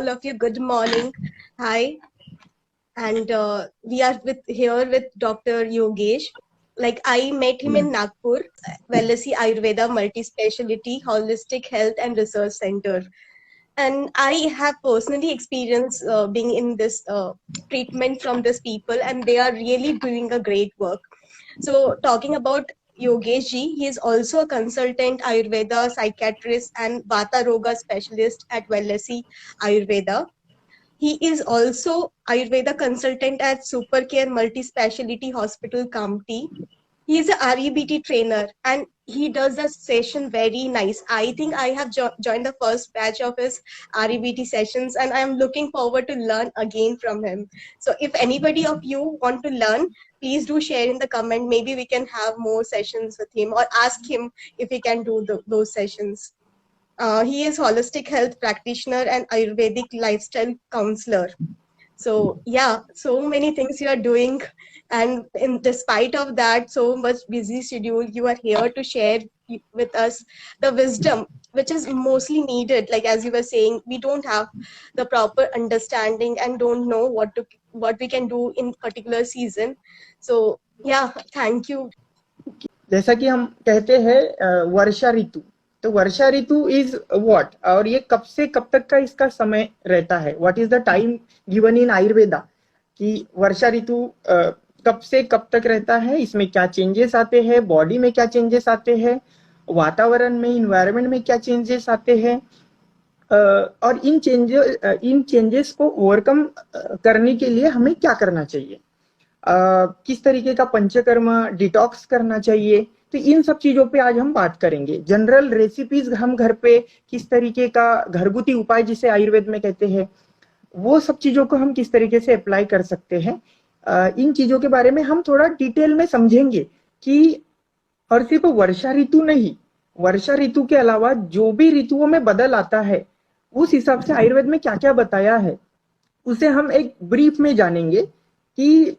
all of you. Good morning. Hi. And we are here with Dr. Yogesh. Like I met him in Nagpur, Vellasi Ayurveda Multi-Speciality Holistic Health and Research Center. And I have personally experienced being in this treatment from these people, and they are really doing a great work. So talking about Yogesh ji, he is also a consultant Ayurveda psychiatrist and Vata Roga specialist at Vellasi Ayurveda. He is also Ayurveda consultant at Supercare Multi-Speciality Hospital, Kamptee. He is a REBT trainer and he does the session very nice. I think I have joined the first batch of his REBT sessions and I am looking forward to learn again from him. So if anybody of you want to learn, please do share in the comment. Maybe we can have more sessions with him or ask him if he can do those sessions. He is holistic health practitioner and Ayurvedic lifestyle counselor. So yeah, so many things you are doing, and in despite of that, so much busy schedule, you are here to share with us the wisdom which is mostly needed. Like as you were saying, we don't have the proper understanding and don't know what we can do in particular season. So yeah, thank you. जैसा कि हम कहते हैं वर्षा ऋतु, तो वर्षा ऋतु is what, और ये कब से कब तक का इसका समय रहता है, what is the time given in Ayurveda, कि वर्षा ऋतु कब से कब तक रहता है, इसमें क्या चेंजेस आते हैं, बॉडी में क्या चेंजेस आते हैं, वातावरण में, इन्वायरमेंट में क्या चेंजेस आते हैं, और इन चेंजेस को ओवरकम करने के लिए हमें क्या करना चाहिए, किस तरीके का पंचकर्म डिटॉक्स करना चाहिए। तो इन सब चीजों पे आज हम बात करेंगे। जनरल रेसिपीज हम घर पे किस तरीके का घरगुती उपाय जिसे आयुर्वेद में कहते हैं, वो सब चीजों को हम किस तरीके से अप्लाई कर सकते हैं, इन चीजों के बारे में हम थोड़ा डिटेल में समझेंगे कि, और सिर्फ वर्षा ऋतु नहीं, वर्षा ऋतु के अलावा जो भी ऋतुओं में बदल आता है उस हिसाब से आयुर्वेद में क्या क्या बताया है, उसे हम एक ब्रीफ में जानेंगे कि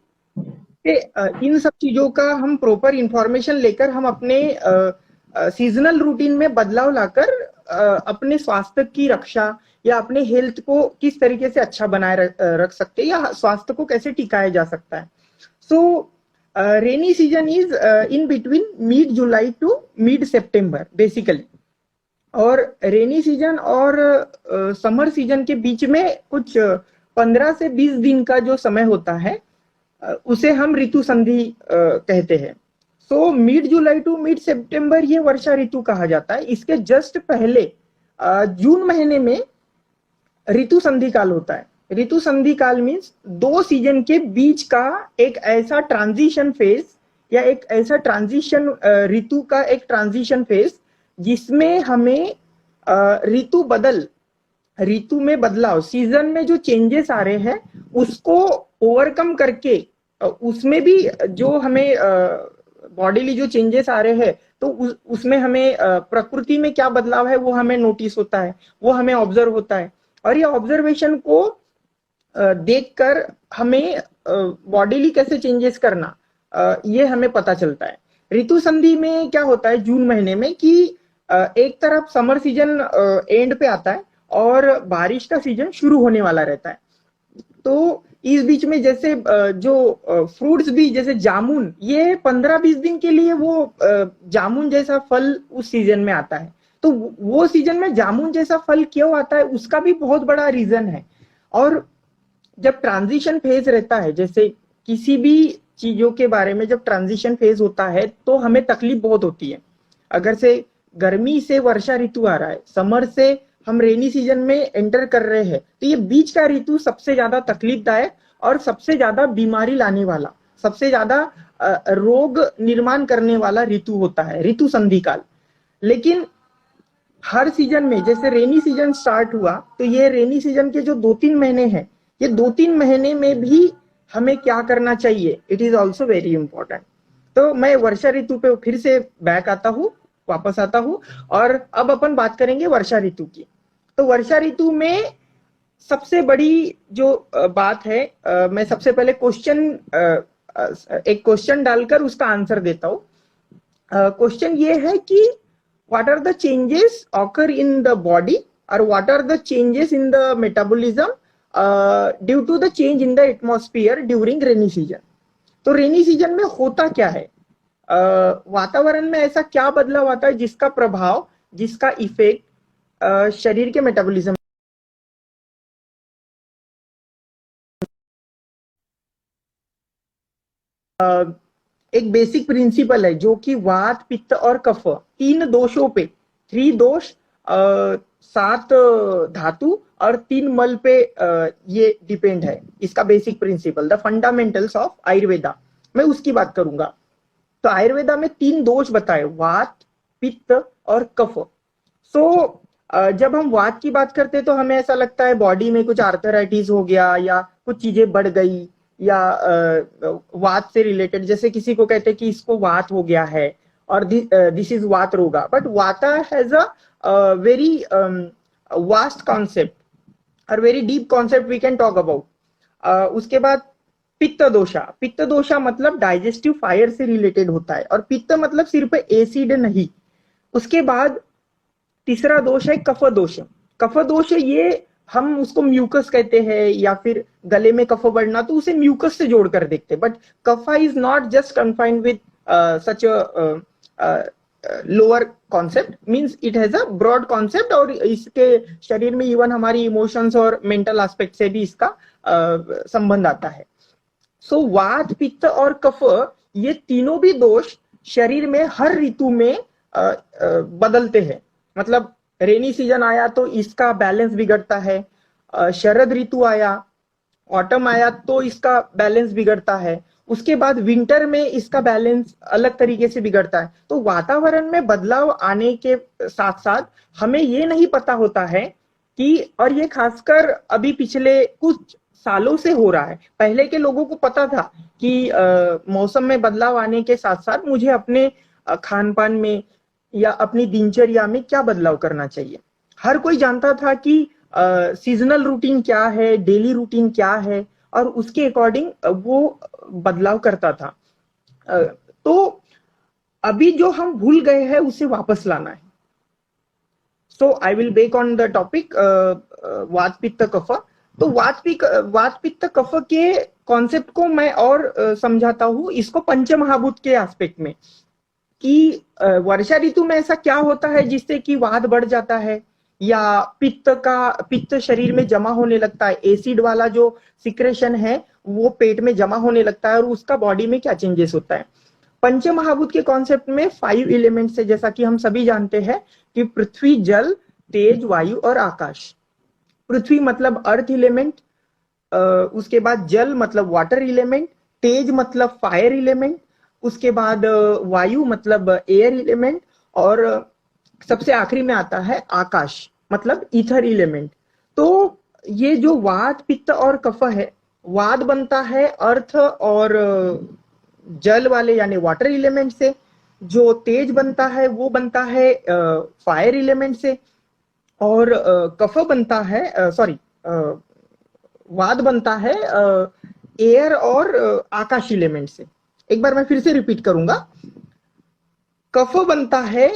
इन सब चीजों का हम प्रॉपर इंफॉर्मेशन लेकर हम अपने सीजनल रूटीन में बदलाव लाकर अपने स्वास्थ्य की रक्षा या अपने हेल्थ को किस तरीके से अच्छा बनाए रख सकते हैं, या स्वास्थ्य को कैसे टिकाया जा सकता है। So rainy season is in between mid July to mid September basically, और रेनी सीजन और समर सीजन के बीच में कुछ 15 से 20 दिन का जो समय होता है उसे हम ऋतु संधि कहते हैं। So mid July to mid September ये वर्षा ऋतु कहा जाता है। इसके जस्ट पहले जून महीने में ऋतु संधि काल होता है। ऋतु संधि काल मीन्स 2 सीजन के बीच का एक ऐसा ट्रांजिशन फेज, या एक ऐसा ट्रांजिशन ऋतु का एक ट्रांजिशन फेज जिसमें हमें ऋतु में बदलाव, सीजन में जो चेंजेस आ रहे हैं उसको ओवरकम करके, उसमें भी जो हमें बॉडीली जो चेंजेस आ रहे हैं तो उसमें हमें प्रकृति में क्या बदलाव है वो हमें नोटिस होता है, वो हमें ऑब्जर्व होता है, और ये ऑब्जर्वेशन को देखकर हमें बॉडीली कैसे चेंजेस करना ये हमें पता चलता है। ऋतु संधि में क्या होता है जून महीने में कि एक तरफ समर सीजन एंड पे आता है और बारिश का सीजन शुरू होने वाला रहता है। तो इस बीच में जैसे जो फ्रूट्स भी, जैसे जामुन, ये 15-20 दिन के लिए वो जामुन जैसा फल उस सीजन में आता है। तो वो सीजन में जामुन जैसा फल क्यों आता है उसका भी बहुत बड़ा रीजन है। और जब ट्रांजिशन फेज रहता है, जैसे किसी भी चीजों के बारे में जब ट्रांजिशन फेज होता है तो हमें तकलीफ बहुत होती है। अगर से गर्मी से वर्षा ऋतु आ रहा है, समर से हम रेनी सीजन में एंटर कर रहे हैं, तो ये बीच का ऋतु सबसे ज्यादा तकलीफदायक और सबसे ज्यादा बीमारी लाने वाला, सबसे ज्यादा रोग निर्माण करने वाला ऋतु होता है, ऋतु संधि काल। लेकिन हर सीजन में, जैसे रेनी सीजन स्टार्ट हुआ तो ये रेनी सीजन के जो 2-3 महीने हैं, ये 2-3 महीने में भी हमें क्या करना चाहिए, it is also very important. तो मैं वर्षा ऋतु पे फिर से वापस आता हूँ, और अब अपन बात करेंगे वर्षा ऋतु की। तो वर्षा ऋतु में सबसे बड़ी जो बात है, मैं सबसे पहले एक क्वेश्चन डालकर उसका आंसर देता हूँ। क्वेश्चन ये है कि what are the changes occur in the body और what are the changes in the metabolism due to the change in the atmosphere during rainy season. तो रेनी सीजन में होता क्या है, वातावरण में ऐसा क्या बदलाव आता है जिसका प्रभाव, जिसका इफेक्ट शरीर के मेटाबॉलिज्म। एक बेसिक प्रिंसिपल है जो कि वात पित्त और कफ तीन दोषों पे, 3 दोष, 7 धातु और 3 मल पे ये डिपेंड है। इसका basic principle, the fundamentals of Ayurveda, मैं उसकी बात करूंगा। तो आयुर्वेदा में 3 दोष बताए, वात पित्त और कफ। सो जब हम वात की बात करते हैं तो हमें ऐसा लगता है बॉडी में कुछ आर्थराइटिस हो गया या कुछ चीजें बढ़ गई या वात से रिलेटेड, जैसे किसी को कहते हैं कि इसको वात हो गया है और दिस इज वात रोगा। But vata has a very vast concept और very deep concept we can talk about. उसके बाद पित्त दोषा, पित्त दोषा मतलब डाइजेस्टिव फायर से रिलेटेड होता है, और पित्त मतलब सिर्फ एसिड नहीं। उसके बाद तीसरा दोष है कफ दोष। कफ दोष ये हम उसको म्यूकस कहते हैं या फिर गले में कफ बढ़ना, तो उसे म्यूकस से जोड़कर देखते हैं। But kapha is not just confined with such lower concept, means it has a broad concept, और इसके शरीर में इवन हमारी इमोशंस और मेंटल एस्पेक्ट से भी इसका संबंध आता है। सो वात पित्त और कफ ये तीनों भी दोष शरीर में हर ऋतु में बदलते हैं। मतलब रेनी सीजन आया तो इसका बैलेंस बिगड़ता है, शरद ऋतु आया, ऑटम आया तो इसका बैलेंस बिगड़ता है, उसके बाद विंटर में इसका बैलेंस अलग तरीके से बिगड़ता है। तो वातावरण में बदलाव आने के साथ साथ हमें ये नहीं पता होता है कि, और ये खासकर अभी पिछले कुछ सालों से हो रहा है, पहले के लोगों को पता था कि मौसम में बदलाव आने के साथ साथ मुझे अपने खान पान में या अपनी दिनचर्या में क्या बदलाव करना चाहिए। हर कोई जानता था कि सीजनल रूटीन क्या है, डेली रूटीन क्या है, और उसके अकॉर्डिंग वो बदलाव करता था। तो अभी जो हम भूल गए हैं उसे वापस लाना है। So I will back on the topic vata pitta कफ। तो वात पित्त कफ के कॉन्सेप्ट को मैं और समझाता हूँ इसको पंचमहाभूत के एस्पेक्ट में, कि वर्षा ऋतु में ऐसा क्या होता है जिससे कि वात बढ़ जाता है या पित्त शरीर में जमा होने लगता है, एसिड वाला जो सिक्रेशन है वो पेट में जमा होने लगता है, और उसका बॉडी में क्या चेंजेस होता है। पंचमहाभूत के कॉन्सेप्ट में 5 एलिमेंट्स है, जैसा कि हम सभी जानते हैं कि पृथ्वी, जल, तेज, वायु और आकाश। पृथ्वी मतलब अर्थ एलिमेंट, उसके बाद जल मतलब वाटर एलिमेंट, तेज मतलब फायर एलिमेंट, उसके बाद वायु मतलब एयर एलिमेंट, और सबसे आखिरी में आता है आकाश मतलब ईथर एलिमेंट। तो ये जो वात पित्त और कफ है, वात बनता है अर्थ और जल वाले यानी वाटर एलिमेंट से, जो तेज बनता है वो बनता है फायर एलिमेंट से, और कफ बनता है वात बनता है एयर और आकाश एलिमेंट से। एक बार मैं फिर से रिपीट करूंगा, कफ बनता है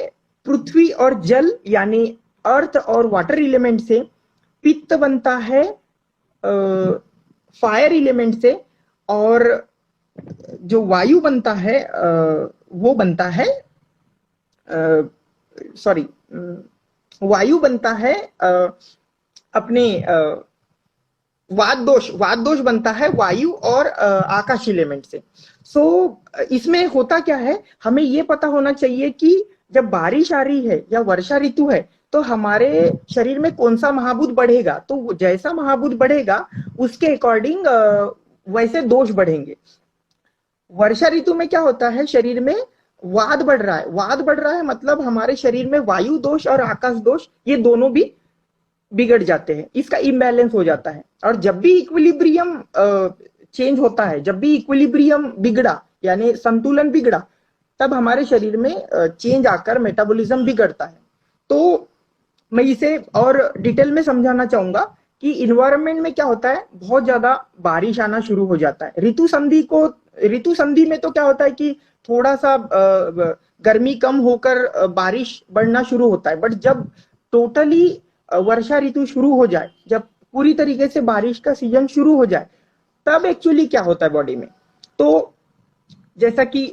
पृथ्वी और जल यानी अर्थ और वाटर एलिमेंट से, पित्त बनता है फायर एलिमेंट से, और जो वायु बनता है वो बनता है वायु बनता है अपने वात दोष बनता है वायु और आकाश एलिमेंट से। सो इसमें होता क्या है, हमें ये पता होना चाहिए कि जब बारिश आ रही है या वर्षा ऋतु है तो हमारे शरीर में कौन सा महाभूत बढ़ेगा, तो जैसा महाभूत बढ़ेगा उसके अकॉर्डिंग वैसे दोष बढ़ेंगे। वर्षा ऋतु में क्या होता है, शरीर में वात बढ़ रहा है मतलब हमारे शरीर में वायु दोष और आकाश दोष ये दोनों भी बिगड़ जाते हैं, इसका इम्बैलेंस हो जाता है। और जब भी इक्विलिब्रियम चेंज होता है, जब भी इक्विलिब्रियम बिगड़ा यानी संतुलन बिगड़ा, तब हमारे शरीर में चेंज आकर मेटाबॉलिज्म बिगड़ता है। तो मैं इसे और डिटेल में समझाना चाहूंगा कि इन्वायरमेंट में क्या होता है, बहुत ज्यादा बारिश आना शुरू हो जाता है। ऋतु संधि में तो क्या होता है कि थोड़ा सा गर्मी कम होकर बारिश बढ़ना शुरू होता है। बट जब टोटली वर्षा ऋतु शुरू हो जाए, जब पूरी तरीके से बारिश का सीजन शुरू हो जाए, तब एक्चुअली क्या होता है बॉडी में। तो जैसा कि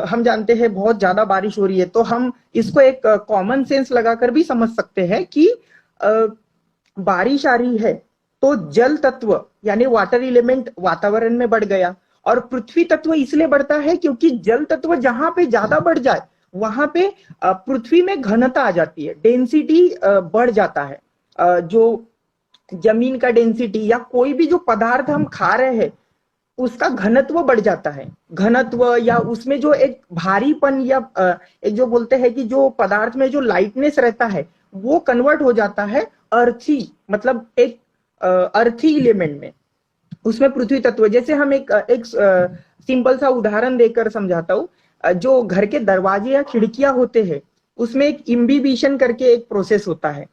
हम जानते हैं बहुत ज्यादा बारिश हो रही है, तो हम इसको एक कॉमन सेंस लगाकर भी समझ सकते हैं कि बारिश आ रही है तो जल तत्व यानी वाटर एलिमेंट वातावरण में बढ़ गया। और पृथ्वी तत्व इसलिए बढ़ता है क्योंकि जल तत्व जहां पे ज्यादा बढ़ जाए वहां पे पृथ्वी में घनता आ जाती है, डेंसिटी बढ़ जाता है। जो जमीन का डेंसिटी या कोई भी जो पदार्थ हम खा रहे हैं उसका घनत्व बढ़ जाता है। घनत्व या उसमें जो एक भारीपन या एक जो बोलते हैं कि जो पदार्थ में जो लाइटनेस रहता है वो कन्वर्ट हो जाता है अर्थी, मतलब एक अर्थी एलिमेंट में। उसमें पृथ्वी तत्व, जैसे हम एक सिंपल सा उदाहरण देकर समझाता हूँ। जो घर के दरवाजे या खिड़कियां होते हैं उसमें एक इम्बिबिशन करके एक प्रोसेस होता है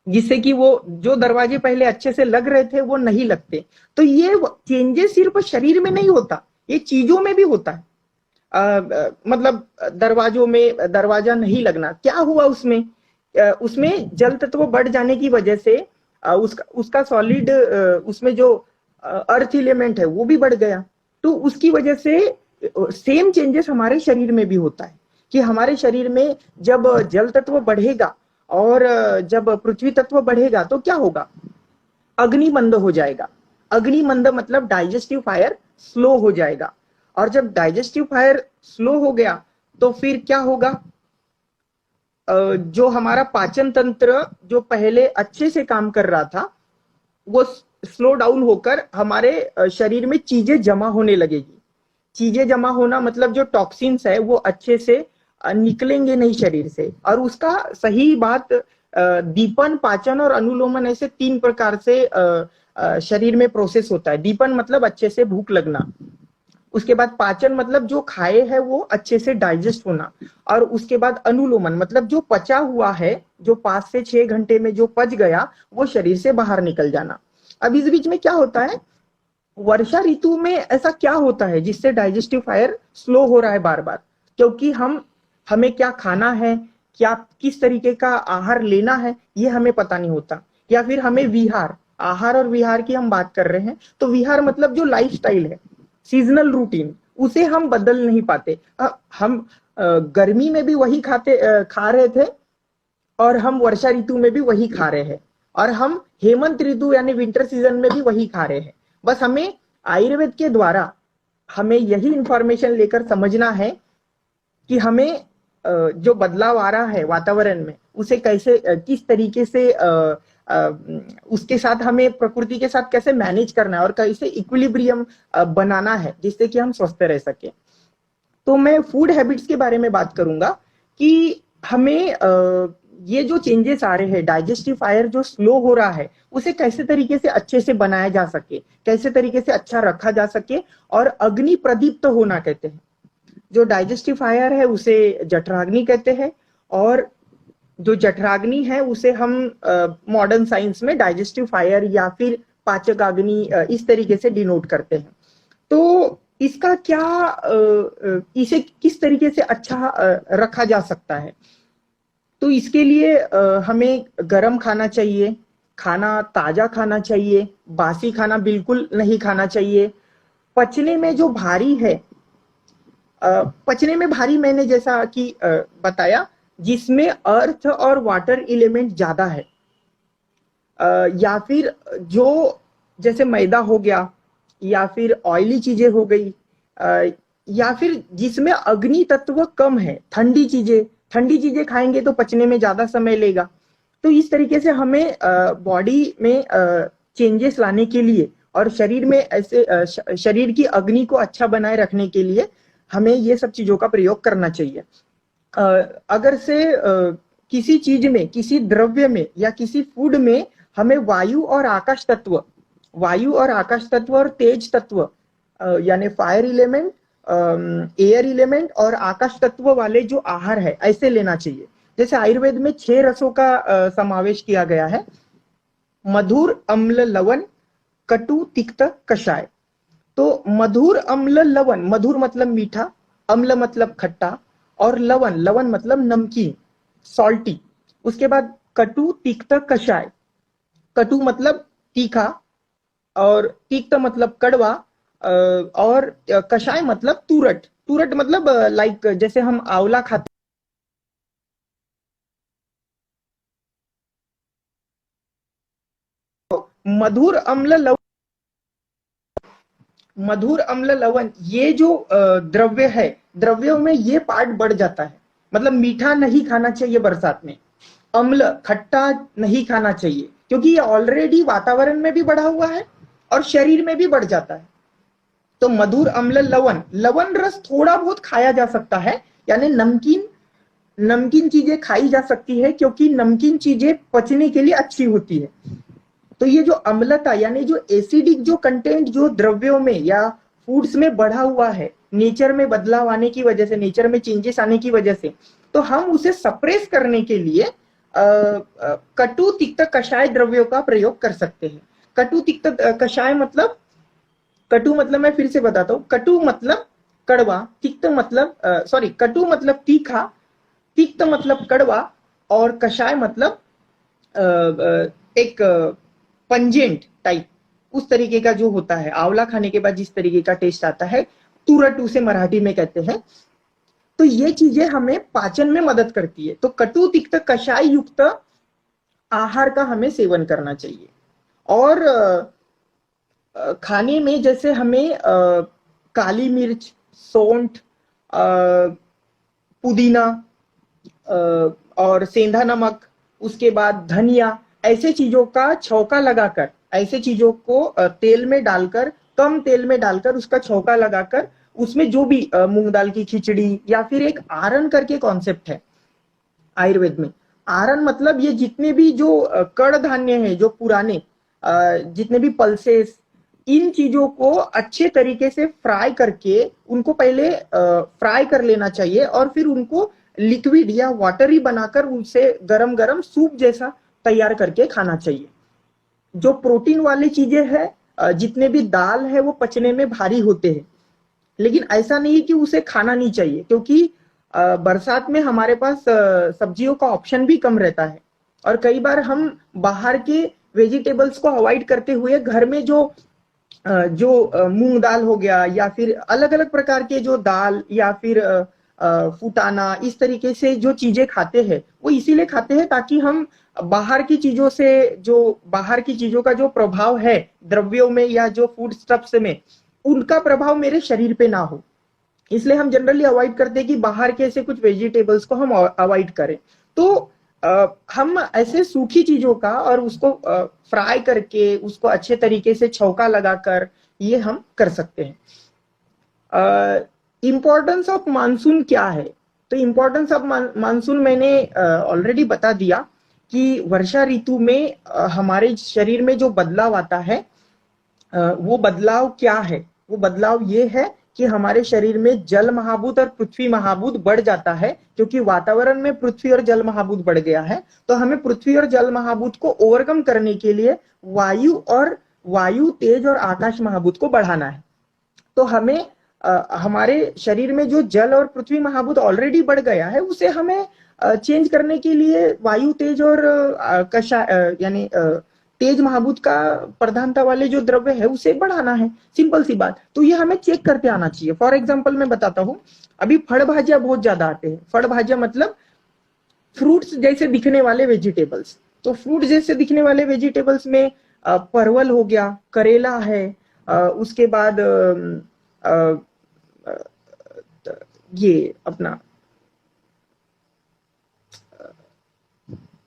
जिससे कि वो जो दरवाजे पहले अच्छे से लग रहे थे वो नहीं लगते। तो ये चेंजेस सिर्फ शरीर में नहीं होता, ये चीजों में भी होता है। मतलब दरवाजों में दरवाजा नहीं लगना, क्या हुआ उसमें? उसमें जल तत्व बढ़ जाने की वजह से उसका सॉलिड, उसमें जो अर्थ एलिमेंट है वो भी बढ़ गया। तो उसकी वजह से सेम चेंजेस हमारे शरीर में भी होता है कि हमारे शरीर में जब जल तत्व बढ़ेगा और जब पृथ्वी तत्व बढ़ेगा तो क्या होगा? अग्नि मंद हो जाएगा। अग्नि मंद मतलब डाइजेस्टिव फायर स्लो हो जाएगा। और जब डाइजेस्टिव फायर स्लो हो गया तो फिर क्या होगा? जो हमारा पाचन तंत्र जो पहले अच्छे से काम कर रहा था वो स्लो डाउन होकर हमारे शरीर में चीजें जमा होने लगेगी। चीजें जमा होना मतलब जो टॉक्सिन्स है वो अच्छे से निकलेंगे नहीं शरीर से। और उसका सही बात, दीपन, पाचन और अनुलोमन ऐसे 3 प्रकार से शरीर में प्रोसेस होता है। दीपन मतलब अच्छे से भूख लगना, उसके बाद पाचन मतलब जो खाए है वो अच्छे से डाइजेस्ट होना, और उसके बाद अनुलोमन मतलब जो पचा हुआ है, जो 5 से 6 घंटे में जो पच गया वो शरीर से बाहर निकल जाना। अब इस बीच में क्या होता है? वर्षा ऋतु में ऐसा क्या होता है जिससे डाइजेस्टिव फायर स्लो हो रहा है बार बार? क्योंकि हमें क्या खाना है, क्या किस तरीके का आहार लेना है ये हमें पता नहीं होता। या फिर हमें विहार, आहार और विहार की हम बात कर रहे हैं तो विहार मतलब जो लाइफस्टाइल है, सीजनल रूटीन, उसे हम बदल नहीं पाते। हम गर्मी में भी वही खा रहे थे और हम वर्षा ऋतु में भी वही खा रहे हैं, और हम हेमंत ऋतु यानी विंटर सीजन में भी वही खा रहे हैं। बस हमें आयुर्वेद के द्वारा हमें यही इंफॉर्मेशन लेकर समझना है कि हमें जो बदलाव आ रहा है वातावरण में उसे कैसे, किस तरीके से उसके साथ हमें प्रकृति के साथ कैसे मैनेज करना है और कैसे इक्विलिब्रियम बनाना है जिससे कि हम स्वस्थ रह सके। तो मैं फूड हैबिट्स के बारे में बात करूंगा कि हमें ये जो चेंजेस आ रहे हैं, डाइजेस्टिव फायर जो स्लो हो रहा है उसे कैसे तरीके से अच्छे से बनाया जा सके, कैसे तरीके से अच्छा रखा जा सके। और अग्नि प्रदीप्त होना कहते हैं। जो डाइजेस्टिव फायर है उसे जठराग्नि कहते हैं, और जो जठराग्नि है उसे हम मॉडर्न साइंस में डाइजेस्टिव फायर या फिर पाचक अग्नि इस तरीके से डिनोट करते हैं। तो इसका क्या, इसे किस तरीके से अच्छा रखा जा सकता है? तो इसके लिए हमें गर्म खाना चाहिए, खाना ताजा खाना चाहिए, बासी खाना बिल्कुल नहीं खाना चाहिए। पचने में जो भारी है, पचने में भारी मैंने जैसा कि बताया जिसमें अर्थ और वाटर एलिमेंट ज्यादा है, या फिर जो जैसे मैदा हो गया या फिर ऑयली चीजें हो गई, या फिर जिसमें अग्नि तत्व कम है, ठंडी चीजें खाएंगे तो पचने में ज्यादा समय लेगा। तो इस तरीके से हमें बॉडी में चेंजेस लाने के लिए और शरीर में ऐसे शरीर की अग्नि को अच्छा बनाए रखने के लिए हमें ये सब चीजों का प्रयोग करना चाहिए। अगर से किसी चीज में, किसी द्रव्य में या किसी फूड में हमें वायु और आकाश तत्व और तेज तत्व यानी फायर एलिमेंट, एयर एलिमेंट और आकाश तत्व वाले जो आहार है ऐसे लेना चाहिए। जैसे आयुर्वेद में 6 रसों का समावेश किया गया है: मधुर, अम्ल, लवण, कटु, तिक्त, कषाय। तो मधुर, अम्ल, लवण, मधुर मतलब मीठा, अम्ल मतलब खट्टा, और लवण मतलब नमकीन, सॉल्टी। उसके बाद कटु तिक्त कषाय। कटु मतलब तीखा और तिक्त मतलब कड़वा और कषाय मतलब तुरट। तुरट मतलब लाइक जैसे हम आंवला खाते, मधुर अम्ल लवण, मधुर अम्ल लवण, ये जो द्रव्य है, द्रव्यों में ये पार्ट बढ़ जाता है। मतलब मीठा नहीं खाना चाहिए बरसात में, अम्ल खट्टा नहीं खाना चाहिए, क्योंकि ये ऑलरेडी वातावरण में भी बढ़ा हुआ है और शरीर में भी बढ़ जाता है। तो मधुर अम्ल लवण, लवण रस थोड़ा बहुत खाया जा सकता है, यानी नमकीन, नमकीन चीजें खाई जा सकती है, क्योंकि नमकीन चीजें पचने के लिए अच्छी होती है। तो ये जो अम्लता यानी जो एसिडिक जो कंटेंट जो द्रव्यों में या फूड्स में बढ़ा हुआ है, नेचर में बदलाव आने की वजह से, नेचर में चेंजेस आने की वजह से, तो हम उसे सप्रेस करने के लिए कटु तिक्त कषाय द्रव्यों का प्रयोग कर सकते हैं। कटु तिक्त कषाय मतलब, कटु मतलब मैं फिर से बताता हूँ, कटु मतलब कड़वा, तिक्त मतलब सॉरी, कटु मतलब तीखा, तिक्त मतलब कड़वा और कषाय मतलब एक पंजेंट टाइप, उस तरीके का जो होता है, आंवला खाने के बाद जिस तरीके का टेस्ट आता है, तुरट उसे मराठी में कहते हैं। तो ये चीजें हमें पाचन में मदद करती है। तो कटु तिक्त कषाय युक्त आहार का हमें सेवन करना चाहिए। और खाने में जैसे हमें काली मिर्च, सौंठ, पुदीना और सेंधा नमक, उसके बाद धनिया, ऐसे चीजों का छौंका लगाकर, ऐसे चीजों को तेल में डालकर, कम तेल में डालकर उसका छौंका लगाकर, उसमें जो भी मूंग दाल की खिचड़ी या फिर एक आरन करके कॉन्सेप्ट है आयुर्वेद में। आरन मतलब ये जितने भी जो कड़ धान्य है, जो पुराने जितने भी पल्सेस, इन चीजों को अच्छे तरीके से फ्राई करके उनको पहले फ्राई कर लेना चाहिए और फिर उनको लिक्विड या वाटरी बनाकर उनसे गरम गरम सूप जैसा तैयार करके खाना चाहिए। जो प्रोटीन वाली चीजें हैं, जितने भी दाल है वो पचने में भारी होते हैं, लेकिन ऐसा नहीं कि उसे खाना नहीं चाहिए, क्योंकि बरसात में हमारे पास सब्जियों का ऑप्शन भी कम रहता है और कई बार हम बाहर के वेजिटेबल्स को अवॉइड करते हुए घर में जो मूंग दाल हो गया या फिर अलग अलग प्रकार के जो दाल या फिर फुटाना, इस तरीके से जो चीजें खाते हैं वो इसीलिए खाते हैं ताकि हम बाहर की चीजों से, जो बाहर की चीजों का जो प्रभाव है द्रव्यों में या जो फूड स्टफ्स में, उनका प्रभाव मेरे शरीर पे ना हो। इसलिए हम जनरली अवॉइड करते हैं कि बाहर के ऐसे कुछ वेजिटेबल्स को हम अवॉइड करें। तो हम ऐसे सूखी चीजों का और उसको फ्राई करके उसको अच्छे तरीके से छौंका लगाकर ये हम कर सकते हैं। इंपॉर्टेंस ऑफ मानसून क्या है? तो इंपॉर्टेंस ऑफ मानसून मैंने ऑलरेडी बता दिया कि वर्षा ऋतु में हमारे शरीर में जो बदलाव आता है, वो बदलाव क्या है? वो बदलाव ये है कि हमारे शरीर में जल महाभूत और पृथ्वी महाभूत बढ़ जाता है, क्योंकि वातावरण में पृथ्वी और जल महाभूत बढ़ गया है। तो हमें पृथ्वी और जल महाभूत को ओवरकम करने के लिए वायु, तेज और आकाश महाभूत को बढ़ाना है। तो हमें हमारे शरीर में जो जल और पृथ्वी महाभूत ऑलरेडी बढ़ गया है, उसे हमें चेंज करने के लिए वायु, तेज और यानी तेज महाभूत का प्रधानता वाले जो द्रव्य है उसे बढ़ाना है, सिंपल सी बात। तो ये हमें चेक करते आना चाहिए। फॉर एग्जाम्पल मैं बताता हूँ, अभी फल भाजियां बहुत ज्यादा आते हैं। फल भाजियां मतलब फ्रूट्स जैसे दिखने वाले वेजिटेबल्स। तो फ्रूट जैसे दिखने वाले वेजिटेबल्स में परवल हो गया, करेला है, उसके बाद ये अपना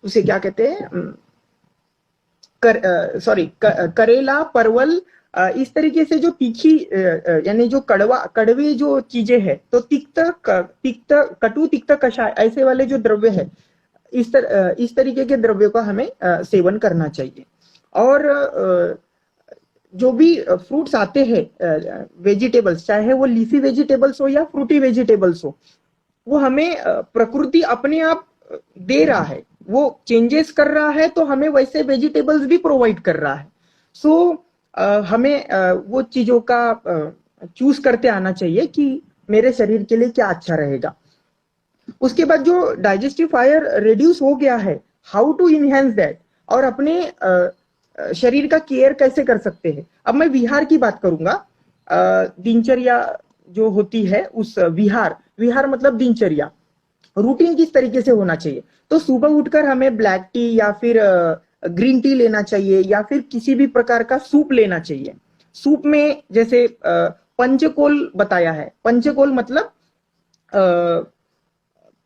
उसे क्या कहते हैं, करेला, परवल, इस तरीके से जो तीखी यानी जो कड़वे जो चीजें हैं, तो कटु तिक्त कषाय ऐसे वाले जो द्रव्य है, इस तरीके के द्रव्यों का हमें सेवन करना चाहिए। और जो भी फ्रूट्स आते हैं, वेजिटेबल्स, चाहे वो लीफी वेजिटेबल्स हो या फ्रूटी वेजिटेबल्स हो, वो हमें प्रकृति अपने आप दे रहा है, वो चेंजेस कर रहा है, तो हमें वैसे वेजिटेबल्स भी प्रोवाइड कर रहा है। सो हमें वो चीजों का चूज करते आना चाहिए कि मेरे शरीर के लिए क्या अच्छा रहेगा। उसके बाद जो डाइजेस्टिव फायर रिड्यूस हो गया है, हाउ टू इनहेंस दैट, और अपने शरीर का केयर कैसे कर सकते हैं। अब मैं विहार की बात करूंगा। दिनचर्या जो होती है, उस विहार विहार मतलब दिनचर्या, रूटीन किस तरीके से होना चाहिए। तो सुबह उठकर हमें ब्लैक टी या फिर ग्रीन टी लेना चाहिए, या फिर किसी भी प्रकार का सूप लेना चाहिए। सूप में जैसे पंचकोल बताया है। पंचकोल मतलब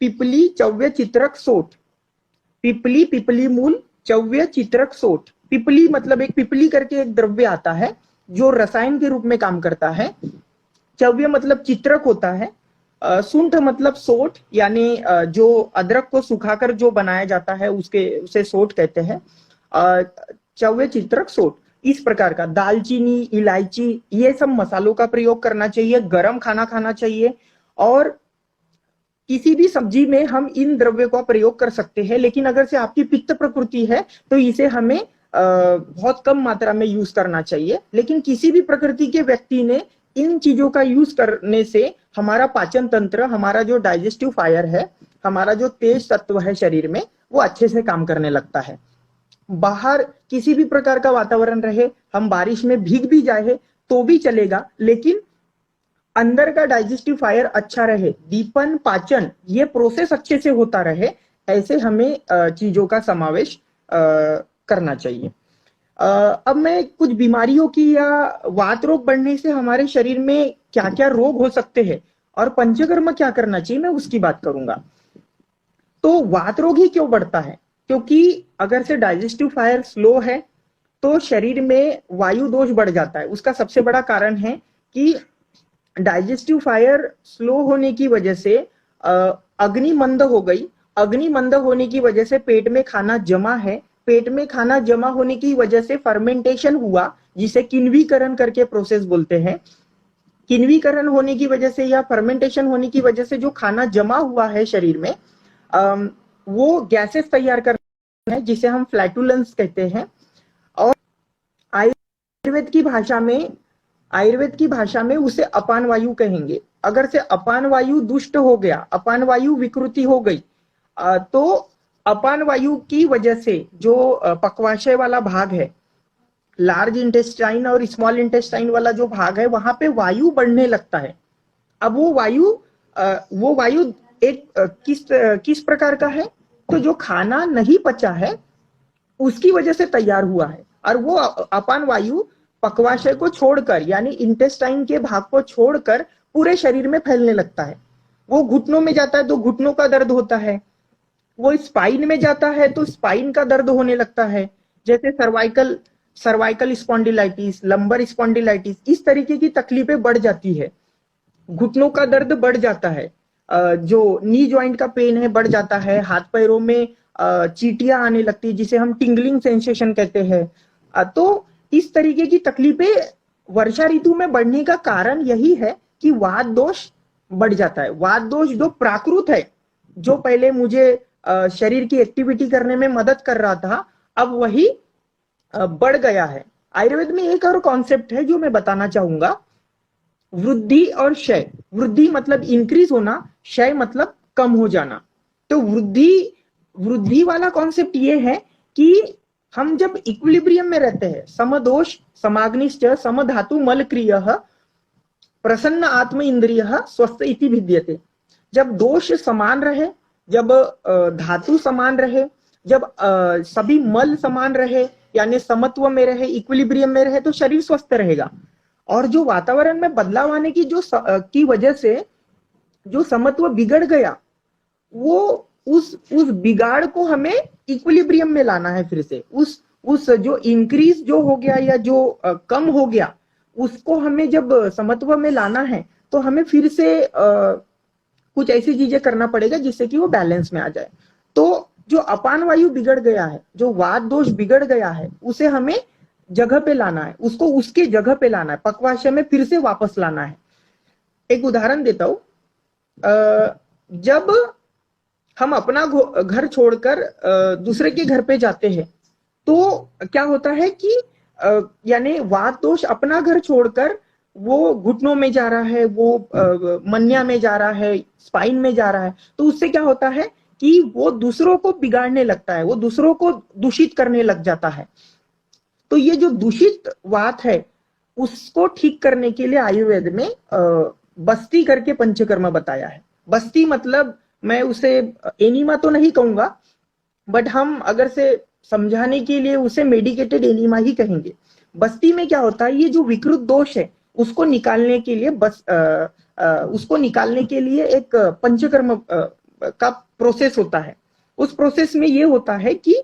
पिपली, चव्य, चित्रक, सोठ। पिपली, पिपली मूल, चव्य, चित्रक, सोठ। पिपली मतलब एक पिपली करके एक द्रव्य आता है जो रसायन के रूप में काम करता है। चव्य मतलब चित्रक होता है। सूंठ मतलब सोठ, यानी जो अदरक को सुखाकर जो बनाया जाता है उसे सोठ कहते हैं। चव्य, चित्रक, सोठ, इस प्रकार का। दालचीनी, इलायची, ये सब मसालों का प्रयोग करना चाहिए। गरम खाना खाना चाहिए, और किसी भी सब्जी में हम इन द्रव्यों का प्रयोग कर सकते हैं। लेकिन अगर से आपकी पित्त प्रकृति है तो इसे हमें बहुत कम मात्रा में यूज करना चाहिए। लेकिन किसी भी प्रकृति के व्यक्ति ने इन चीजों का यूज करने से हमारा पाचन तंत्र, हमारा जो डाइजेस्टिव फायर है, हमारा जो तेज तत्व है शरीर में, वो अच्छे से काम करने लगता है। बाहर किसी भी प्रकार का वातावरण रहे, हम बारिश में भीग भी जाए तो भी चलेगा, लेकिन अंदर का डाइजेस्टिव फायर अच्छा रहे, दीपन, पाचन, ये प्रोसेस अच्छे से होता रहे, ऐसे हमें चीजों का समावेश करना चाहिए। अब मैं कुछ बीमारियों की, या वात रोग बढ़ने से हमारे शरीर में क्या क्या रोग हो सकते हैं और पंचकर्म क्या करना चाहिए, मैं उसकी बात करूंगा। तो वात रोग ही क्यों बढ़ता है? क्योंकि अगर से डाइजेस्टिव फायर स्लो है तो शरीर में वायु दोष बढ़ जाता है। उसका सबसे बड़ा कारण है कि डाइजेस्टिव फायर स्लो होने की वजह से अग्नि मंद हो गई। अग्नि मंद होने की वजह से पेट में खाना जमा है। पेट में खाना जमा होने की वजह से फर्मेंटेशन हुआ, जिसे किण्वीकरण करके प्रोसेस बोलते हैं। किण्वीकरण होने की वजह से या फर्मेंटेशन होने की वजह से जो खाना जमा हुआ है शरीर में, वो गैसेस तैयार करता है, जिसे हम फ्लैटुलेंस कहते हैं। और आयुर्वेद की भाषा में उसे अपान वायु कहेंगे। अगर से अपान वायु दुष्ट हो गया, अपान वायु विकृति हो गई, तो अपान वायु की वजह से जो पक्वाशय वाला भाग है, लार्ज इंटेस्टाइन और स्मॉल इंटेस्टाइन वाला जो भाग है, वहां पे वायु बढ़ने लगता है। अब वो वायु एक किस प्रकार का है? तो जो खाना नहीं पचा है उसकी वजह से तैयार हुआ है, और वो अपान वायु पक्वाशय को छोड़कर, यानी इंटेस्टाइन के भाग को छोड़कर पूरे शरीर में फैलने लगता है। वो घुटनों में जाता है तो घुटनों का दर्द होता है, वो स्पाइन में जाता है तो स्पाइन का दर्द होने लगता है, जैसे सर्वाइकल स्पॉन्डिलाइटिस, लंबर स्पॉन्डिलाइटिस, इस तरीके की तकलीफें बढ़ जाती है। घुटनों का दर्द बढ़ जाता है, जो नी जॉइंट का पेन है बढ़ जाता है, हाथ पैरों में चीटियां आने लगती है, जिसे हम टिंगलिंग सेंसेशन कहते हैं। तो इस तरीके की तकलीफें वर्षा ऋतु में बढ़ने का कारण यही है कि वात दोष बढ़ जाता है। वात दोष जो प्राकृत है, जो पहले मुझे शरीर की एक्टिविटी करने में मदद कर रहा था, अब वही बढ़ गया है। आयुर्वेद में एक और कॉन्सेप्ट है जो मैं बताना चाहूंगा, वृद्धि और क्षय। वृद्धि मतलब इंक्रीज होना, क्षय मतलब कम हो जाना। तो वृद्धि वाला कॉन्सेप्ट ये है कि हम जब इक्विलिब्रियम में रहते हैं, समदोष समाग्निश्च समधातु मलक्रिय प्रसन्न आत्म इंद्रिय स्वस्थ इति भिद्यते। जब दोष समान रहे, जब धातु समान रहे, जब सभी मल समान रहे, यानी समत्व में रहे, इक्विलिब्रियम में रहे, तो शरीर स्वस्थ रहेगा। और जो वातावरण में बदलाव आने की वजह से जो समत्व बिगड़ गया, वो उस बिगाड़ को हमें इक्विलिब्रियम में लाना है फिर से। उस जो इंक्रीज जो हो गया या जो कम हो गया, उसको हमें जब समत्व में लाना है तो हमें फिर से कुछ ऐसी चीजें करना पड़ेगा जिससे कि वो बैलेंस में आ जाए। तो जो अपान वायु बिगड़ गया है, जो वात दोष बिगड़ गया है, उसे हमें जगह पे लाना है, उसको उसके जगह पे लाना है, पक्वाशय में फिर से वापस लाना है। एक उदाहरण देता हूं, जब हम अपना घर छोड़कर दूसरे के घर पे जाते हैं तो क्या होता है कि यानी वात दोष अपना घर छोड़कर वो घुटनों में जा रहा है, वो मन्या में जा रहा है, स्पाइन में जा रहा है। तो उससे क्या होता है कि वो दूसरों को बिगाड़ने लगता है, वो दूसरों को दूषित करने लग जाता है। तो ये जो दूषित वात है उसको ठीक करने के लिए आयुर्वेद में बस्ती करके पंचकर्म बताया है। बस्ती मतलब मैं उसे एनिमा तो नहीं कहूंगा, बट हम अगर से समझाने के लिए उसे मेडिकेटेड एनिमा ही कहेंगे। बस्ती में क्या होता है, ये जो विकृत दोष है उसको निकालने के लिए उसको निकालने के लिए एक पंचकर्म का प्रोसेस होता है। उस प्रोसेस में ये होता है कि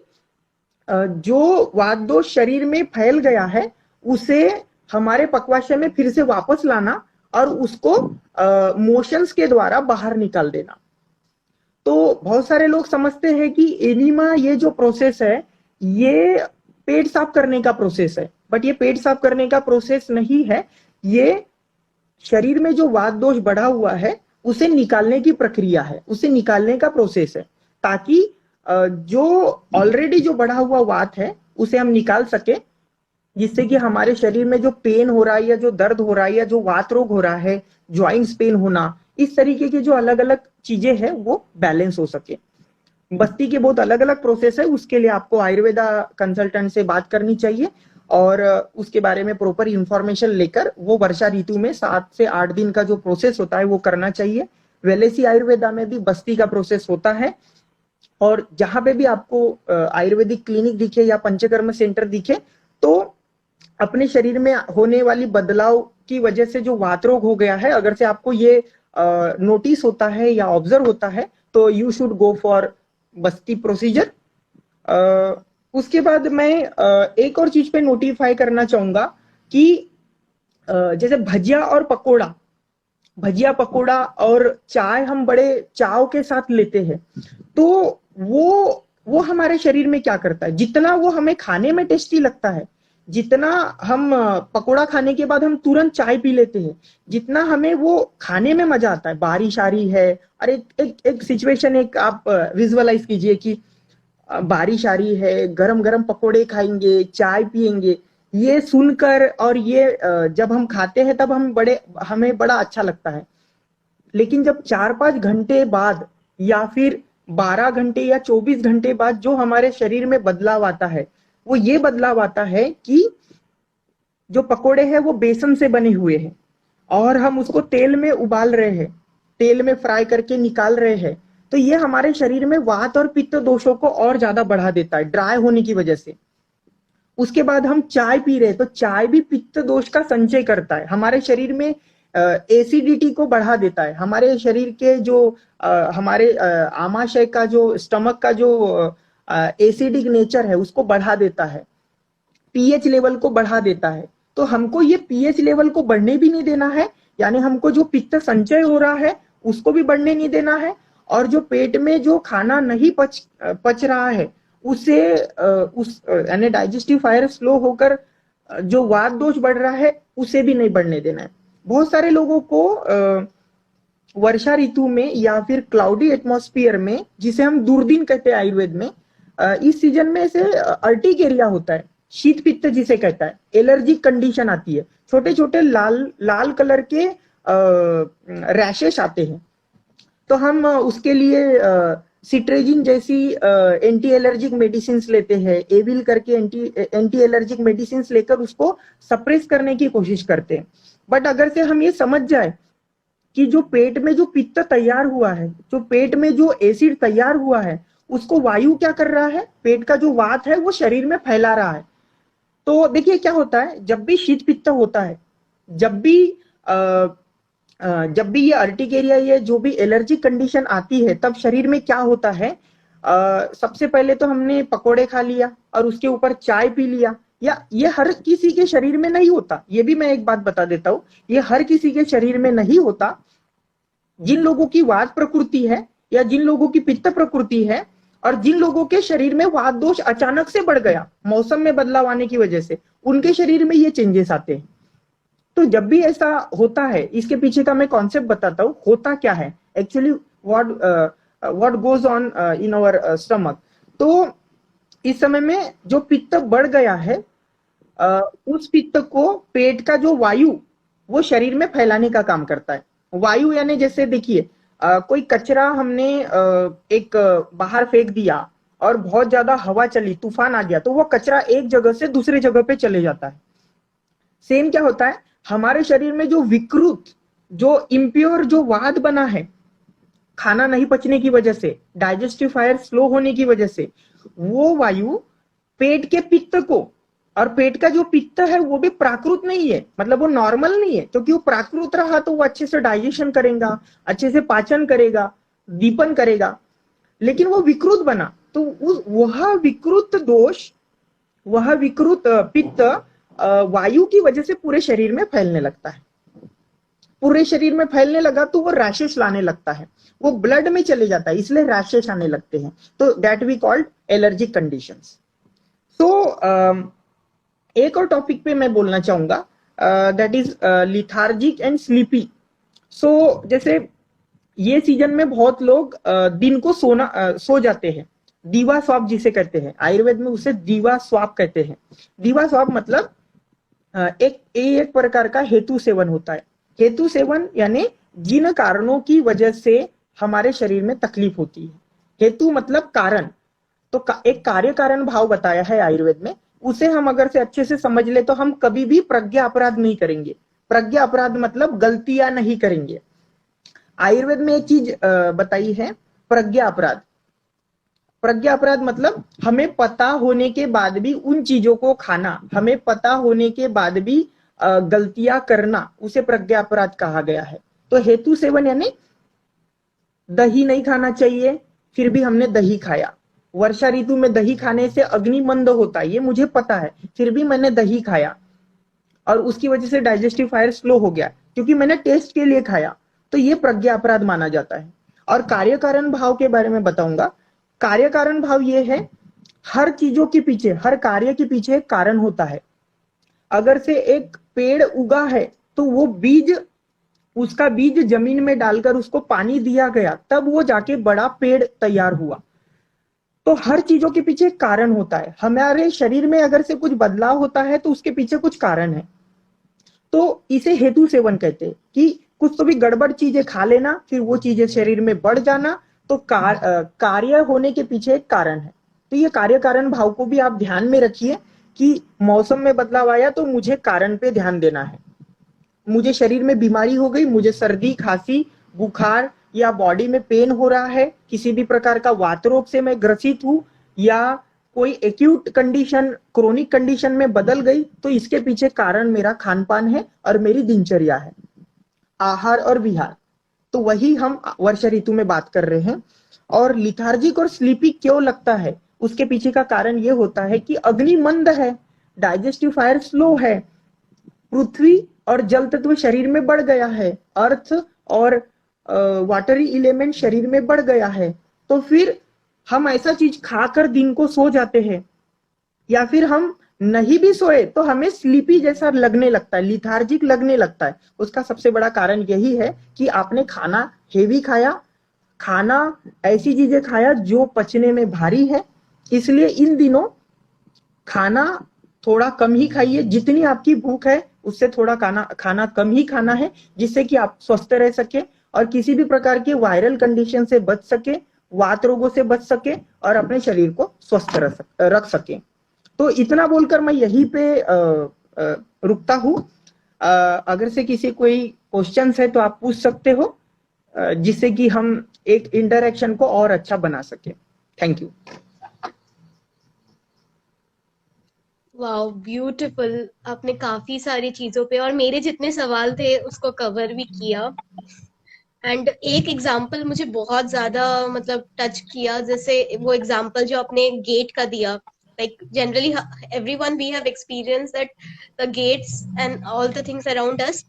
जो वात दोष शरीर में फैल गया है उसे हमारे पक्वाशय में फिर से वापस लाना और उसको मोशंस के द्वारा बाहर निकाल देना। तो बहुत सारे लोग समझते हैं कि एनीमा ये जो प्रोसेस है ये पेट साफ करने का प्रोसेस है, बट ये पेट साफ करने का प्रोसेस नहीं है। ये शरीर में जो वात दोष बढ़ा हुआ है उसे निकालने की प्रक्रिया है, उसे निकालने का प्रोसेस है, ताकि जो ऑलरेडी जो बढ़ा हुआ वात है उसे हम निकाल सके, जिससे कि हमारे शरीर में जो पेन हो रहा है या जो दर्द हो रहा है या जो वात रोग हो रहा है, ज्वाइंट्स पेन होना, इस तरीके की जो अलग अलग चीजें हैं वो बैलेंस हो सके। बस्ती के बहुत अलग अलग प्रोसेस है, उसके लिए आपको आयुर्वेदा कंसल्टेंट से बात करनी चाहिए और उसके बारे में प्रॉपर इंफॉर्मेशन लेकर वो वर्षा ऋतु में 7 से 8 दिन का जो प्रोसेस होता है वो करना चाहिए। वेलेसी आयुर्वेदा में भी बस्ती का प्रोसेस होता है, और जहां पे भी आपको आयुर्वेदिक क्लिनिक दिखे या पंचकर्म सेंटर दिखे तो अपने शरीर में होने वाली बदलाव की वजह से जो वात रोग हो गया है, अगर से आपको ये नोटिस होता है या ऑब्जर्व होता है तो you should go for Basti procedure. उसके बाद मैं एक और चीज पे नोटिफाई करना चाहूंगा कि जैसे भजिया और पकोड़ा, भजिया पकोड़ा और चाय हम बड़े चाव के साथ लेते हैं, तो वो हमारे शरीर में क्या करता है, जितना वो हमें खाने में टेस्टी लगता है, जितना हम पकोड़ा खाने के बाद हम तुरंत चाय पी लेते हैं, जितना हमें वो खाने में मजा आता है। बारिश आ रही है और एक सिचुएशन एक आप विजुअलाइज कीजिए कि बारिश आ रही है, गरम गरम पकोड़े खाएंगे, चाय पिएंगे, ये सुनकर और ये जब हम खाते हैं तब हमें बड़ा अच्छा लगता है। लेकिन जब 4-5 घंटे बाद या फिर 12 घंटे या 24 घंटे बाद जो हमारे शरीर में बदलाव आता है, वो ये बदलाव आता है कि जो पकोड़े हैं वो बेसन से बने हुए हैं और हम उसको तेल में उबाल रहे हैं, तेल में फ्राई करके निकाल रहे हैं, तो ये हमारे शरीर में वात और पित्त दोषों को और ज्यादा बढ़ा देता है ड्राई होने की वजह से। उसके बाद हम चाय पी रहे हैं तो चाय भी पित्त दोष का संचय करता है, हमारे शरीर में एसिडिटी को बढ़ा देता है, हमारे शरीर के जो हमारे आमाशय का जो स्टमक का जो एसिडिक नेचर है उसको बढ़ा देता है, पीएच लेवल को बढ़ा देता है। तो हमको ये पीएच लेवल को बढ़ने भी नहीं देना है, यानी हमको जो पित्त संचय हो रहा है उसको भी बढ़ने नहीं देना है, और जो पेट में जो खाना नहीं पच रहा है उसे यानी डाइजेस्टिव फायर स्लो होकर जो वात दोष बढ़ रहा है उसे भी नहीं बढ़ने देना है। बहुत सारे लोगों को वर्षा ऋतु में या फिर क्लाउडी एटमॉस्फेयर में, जिसे हम दूरबीन कहते हैं आयुर्वेद में, इस सीजन में से अर्टिकेरिया होता है, शीत पित्त जिसे कहता है, एलर्जिक कंडीशन आती है, छोटे छोटे लाल कलर के रैशेस आते हैं। तो हम उसके लिए सिट्रेजिन जैसी एंटी एलर्जिक मेडिसिन लेते हैं, एविल करके एंटी एलर्जिक मेडिसिन लेकर उसको सप्रेस करने की कोशिश करते हैं। बट अगर से हम ये समझ जाए कि जो पेट में जो पित्त तैयार हुआ है, जो पेट में जो एसिड तैयार हुआ है, उसको वायु क्या कर रहा है, पेट का जो वात है वो शरीर में फैला रहा है। तो देखिए क्या होता है, जब भी शीत पित्त होता है, जब भी ये अर्टिकेरिया, ये जो भी एलर्जी कंडीशन आती है, तब शरीर में क्या होता है, सबसे पहले तो हमने पकोड़े खा लिया और उसके ऊपर चाय पी लिया, या ये हर किसी के शरीर में नहीं होता, ये भी मैं एक बात बता देता हूं, ये हर किसी के शरीर में नहीं होता। जिन लोगों की वात प्रकृति है या जिन लोगों की पित्त प्रकृति है और जिन लोगों के शरीर में वात दोष अचानक से बढ़ गया मौसम में बदलाव आने की वजह से, उनके शरीर में ये चेंजेस आते हैं। तो जब भी ऐसा होता है, इसके पीछे का मैं कॉन्सेप्ट बताता हूँ, होता क्या है actually, what goes on in our stomach. तो इस समय में जो पित्त बढ़ गया है, उस पित्त को पेट का जो वायु वो शरीर में फैलाने का काम करता है। वायु यानी जैसे देखिए, कोई कचरा हमने एक बाहर फेंक दिया और बहुत ज्यादा हवा चली, तूफान आ गया, तो वो कचरा एक जगह से दूसरी जगह पे चले जाता है। सेम क्या होता है, हमारे शरीर में जो विकृत, जो इम्प्योर जो वाद बना है खाना नहीं पचने की वजह से, डाइजेस्टिव फायर स्लो होने की वजह से, वो वायु पेट के पित्त को, और पेट का जो पित्त है वो भी प्राकृत नहीं है, मतलब वो नॉर्मल नहीं है, क्योंकि वो प्राकृत रहा तो वो अच्छे से डाइजेशन करेगा, अच्छे से पाचन करेगा, दीपन करेगा, लेकिन वो विकृत बना तो वह विकृत दोष, वह विकृत पित्त वायु की वजह से पूरे शरीर में फैलने लगता है। पूरे शरीर में फैलने लगा तो वो रैशेस लाने लगता है, वो ब्लड में चले जाता है, इसलिए रैशेस आने लगते हैं। तो that we called allergic conditions. So एक और टॉपिक पे मैं बोलना चाहूंगा, that is lethargic and sleepy. So जैसे ये सीजन में बहुत लोग दिन को सो जाते हैं, दीवा स्वाप जिसे कहते हैं, आयुर्वेद में उसे दीवा स्वाप कहते हैं। दीवा स्वाप मतलब एक प्रकार का हेतु सेवन होता है। हेतु सेवन यानी जिन कारणों की वजह से हमारे शरीर में तकलीफ होती है। हेतु मतलब कारण, तो एक कार्य कारण भाव बताया है आयुर्वेद में, उसे हम अगर से अच्छे से समझ ले तो हम कभी भी प्रज्ञा अपराध नहीं करेंगे। प्रज्ञा अपराध मतलब गलतियां नहीं करेंगे। आयुर्वेद में एक चीज बताई है, प्रज्ञा अपराध। प्रज्ञा अपराध मतलब हमें पता होने के बाद भी उन चीजों को खाना, हमें पता होने के बाद भी गलतियां करना, उसे प्रज्ञा अपराध कहा गया है। तो हेतु सेवन यानी दही नहीं खाना चाहिए, फिर भी हमने दही खाया। वर्षा ऋतु में दही खाने से अग्नि मंद होता है, ये मुझे पता है, फिर भी मैंने दही खाया और उसकी वजह से डाइजेस्टिव फायर स्लो हो गया, क्योंकि मैंने टेस्ट के लिए खाया। तो ये प्रज्ञा अपराध माना जाता है। और कार्य कारण भाव के बारे में बताऊंगा। कार्य कारण भाव ये है, हर चीजों के पीछे, हर कार्य के पीछे एक कारण होता है। अगर से एक पेड़ उगा है तो वो बीज, उसका बीज जमीन में डालकर उसको पानी दिया गया, तब वो जाके बड़ा पेड़ तैयार हुआ। तो हर चीजों के पीछे एक कारण होता है। हमारे शरीर में अगर से कुछ बदलाव होता है तो उसके पीछे कुछ कारण है। तो इसे हेतु सेवन कहते हैं कि कुछ तो भी गड़बड़ चीजें खा लेना, फिर वो चीजें शरीर में बढ़ जाना, तो कार्य होने के पीछे एक कारण है। तो ये कार्य कारण भाव को भी आप ध्यान में रखिए कि मौसम में बदलाव आया तो मुझे कारण पे ध्यान देना है। मुझे शरीर में बीमारी हो गई, मुझे सर्दी, खांसी, बुखार या बॉडी में पेन हो रहा है, किसी भी प्रकार का वात रोग से मैं ग्रसित हूं, या कोई एक्यूट कंडीशन क्रोनिक कंडीशन में बदल गई, तो इसके पीछे कारण मेरा खान पान है और मेरी दिनचर्या है, आहार और विहार। तो वही हम वर्षा ऋतु में बात कर रहे हैं। और लिथार्जिक और स्लीपी क्यों लगता है, उसके पीछे का कारण ये होता है कि अग्नि मंद है, डाइजेस्टिव फायर स्लो है, पृथ्वी और जल तत्व शरीर में बढ़ गया है, अर्थ और वाटरी एलिमेंट शरीर में बढ़ गया है। तो फिर हम ऐसा चीज खाकर दिन को सो जाते हैं, या फिर हम नहीं भी सोए तो हमें स्लीपी जैसा लगने लगता है, लिथार्जिक लगने लगता है। उसका सबसे बड़ा कारण यही है कि आपने खाना हेवी खाया, खाना ऐसी चीजें खाया जो पचने में भारी है। इसलिए इन दिनों खाना थोड़ा कम ही खाइए, जितनी आपकी भूख है उससे थोड़ा खाना कम ही खाना है, जिससे कि आप स्वस्थ रह सके और किसी भी प्रकार के वायरल कंडीशन से बच सके, वात रोगों से बच सके और अपने शरीर को स्वस्थ रख सके। तो इतना बोलकर मैं यहीं पे रुकता हूँ। अगर से किसी कोई क्वेश्चंस है तो आप पूछ सकते हो, जिससे कि हम एक इंटरेक्शन को और अच्छा बना सके। Thank you. Wow, beautiful. आपने काफी सारी चीजों पे और मेरे जितने सवाल थे उसको कवर भी किया। एंड एक एग्जाम्पल मुझे बहुत ज्यादा मतलब टच किया, जैसे वो एग्जाम्पल जो आपने गेट का दिया। like generally everyone we have experienced that the gates and all the things around us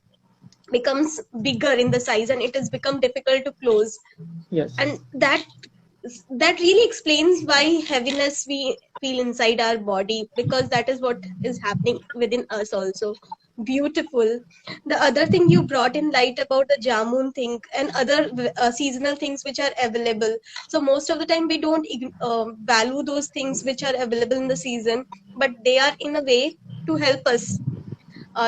becomes bigger in the size and it has become difficult to close. Yes. And that really explains why heaviness we feel inside our body, because that is what is happening within us also. Beautiful. The other thing you brought in light about the jamun thing and other seasonal things which are available. So most of the time we don't value those things which are available in the season, but they are in a way to help us.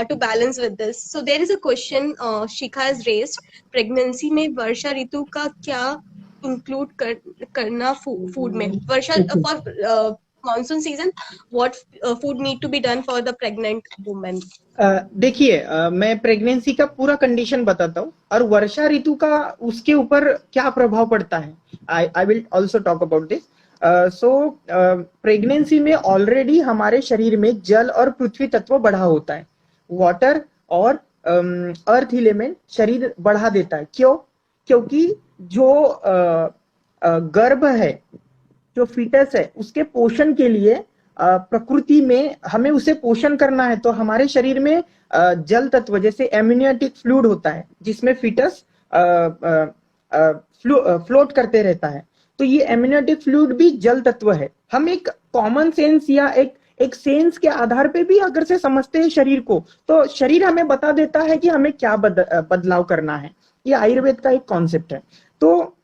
to balance with this. So there is a question Shikha has raised. Pregnancy में वर्षा ऋतु का क्या include करना food में? वर्षा for monsoon season, what food need to be done for the pregnant woman? देखिए, मैं pregnancy का पूरा condition बताता हूँ और वर्षा ऋतु का उसके ऊपर क्या प्रभाव पड़ता है. I will also talk about this. So pregnancy में ऑलरेडी हमारे शरीर में जल और पृथ्वी तत्व बढ़ा होता है. वाटर और अर्थ एलिमेंट शरीर बढ़ा देता है. क्यों? क्योंकि जो गर्भ है, जो फीटस है, उसके पोषण के लिए प्रकृति में हमें उसे पोषण करना है. तो हमारे शरीर में जल तत्व जैसे एमनियोटिक फ्लूइड होता है जिसमें फीटस फ्लोट करते रहता है. तो ये एमनियोटिक फ्लूइड भी जल तत्व है. हम एक कॉमन सेंस या एक सेंस के आधार पे भी अगर से समझते हैं शरीर को, तो शरीर हमें बता देता है कि हमें क्या बदलाव करना है. ये आयुर्वेद का एक कॉन्सेप्ट है. तो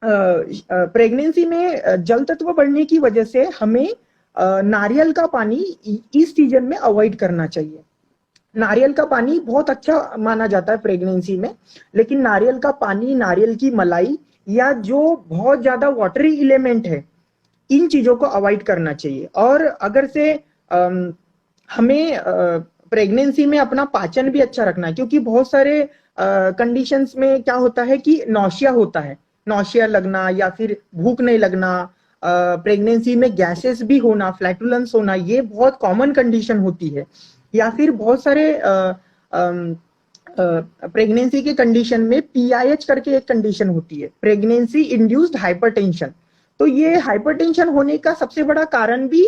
प्रेगनेंसी में जल तत्व बढ़ने की वजह से हमें नारियल का पानी इस सीजन में अवॉइड करना चाहिए. नारियल का पानी बहुत अच्छा माना जाता है प्रेगनेंसी में, लेकिन नारियल का पानी, नारियल की मलाई या जो बहुत ज्यादा वाटरी एलिमेंट है, इन चीजों को अवॉइड करना चाहिए. और अगर से हमें प्रेगनेंसी में अपना पाचन भी अच्छा रखना है, क्योंकि बहुत सारे कंडीशंस में क्या होता है कि नौशिया होता है, नौशिया लगना या फिर भूख नहीं लगना, प्रेगनेंसी में गैसेस भी होना, फ्लैटुलेंस होना, ये बहुत कॉमन कंडीशन होती है. या फिर बहुत सारे प्रेगनेंसी के कंडीशन में PIH करके एक कंडीशन होती है, प्रेगनेंसी इंड्यूस्ड हाइपरटेंशन. तो ये हाइपरटेंशन होने का सबसे बड़ा कारण भी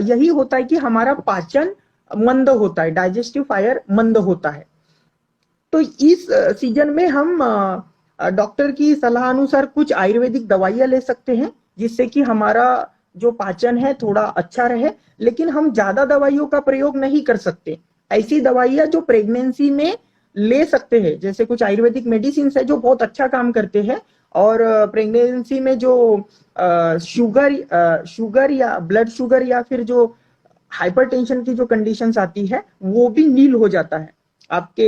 यही होता है कि हमारा पाचन मंद होता है, डाइजेस्टिव फायर मंद होता है. तो इस सीजन में हम डॉक्टर की सलाह अनुसार कुछ आयुर्वेदिक दवाइयां ले सकते हैं जिससे कि हमारा जो पाचन है थोड़ा अच्छा रहे, लेकिन हम ज्यादा दवाइयों का प्रयोग नहीं कर सकते. ऐसी दवाइयां जो प्रेगनेंसी में ले सकते हैं, जैसे कुछ आयुर्वेदिक मेडिसिन है जो बहुत अच्छा काम करते हैं, और प्रेगनेंसी में जो शुगर या ब्लड शुगर या फिर जो हाइपरटेंशन की जो कंडीशंस आती है वो भी नील हो जाता है. आपके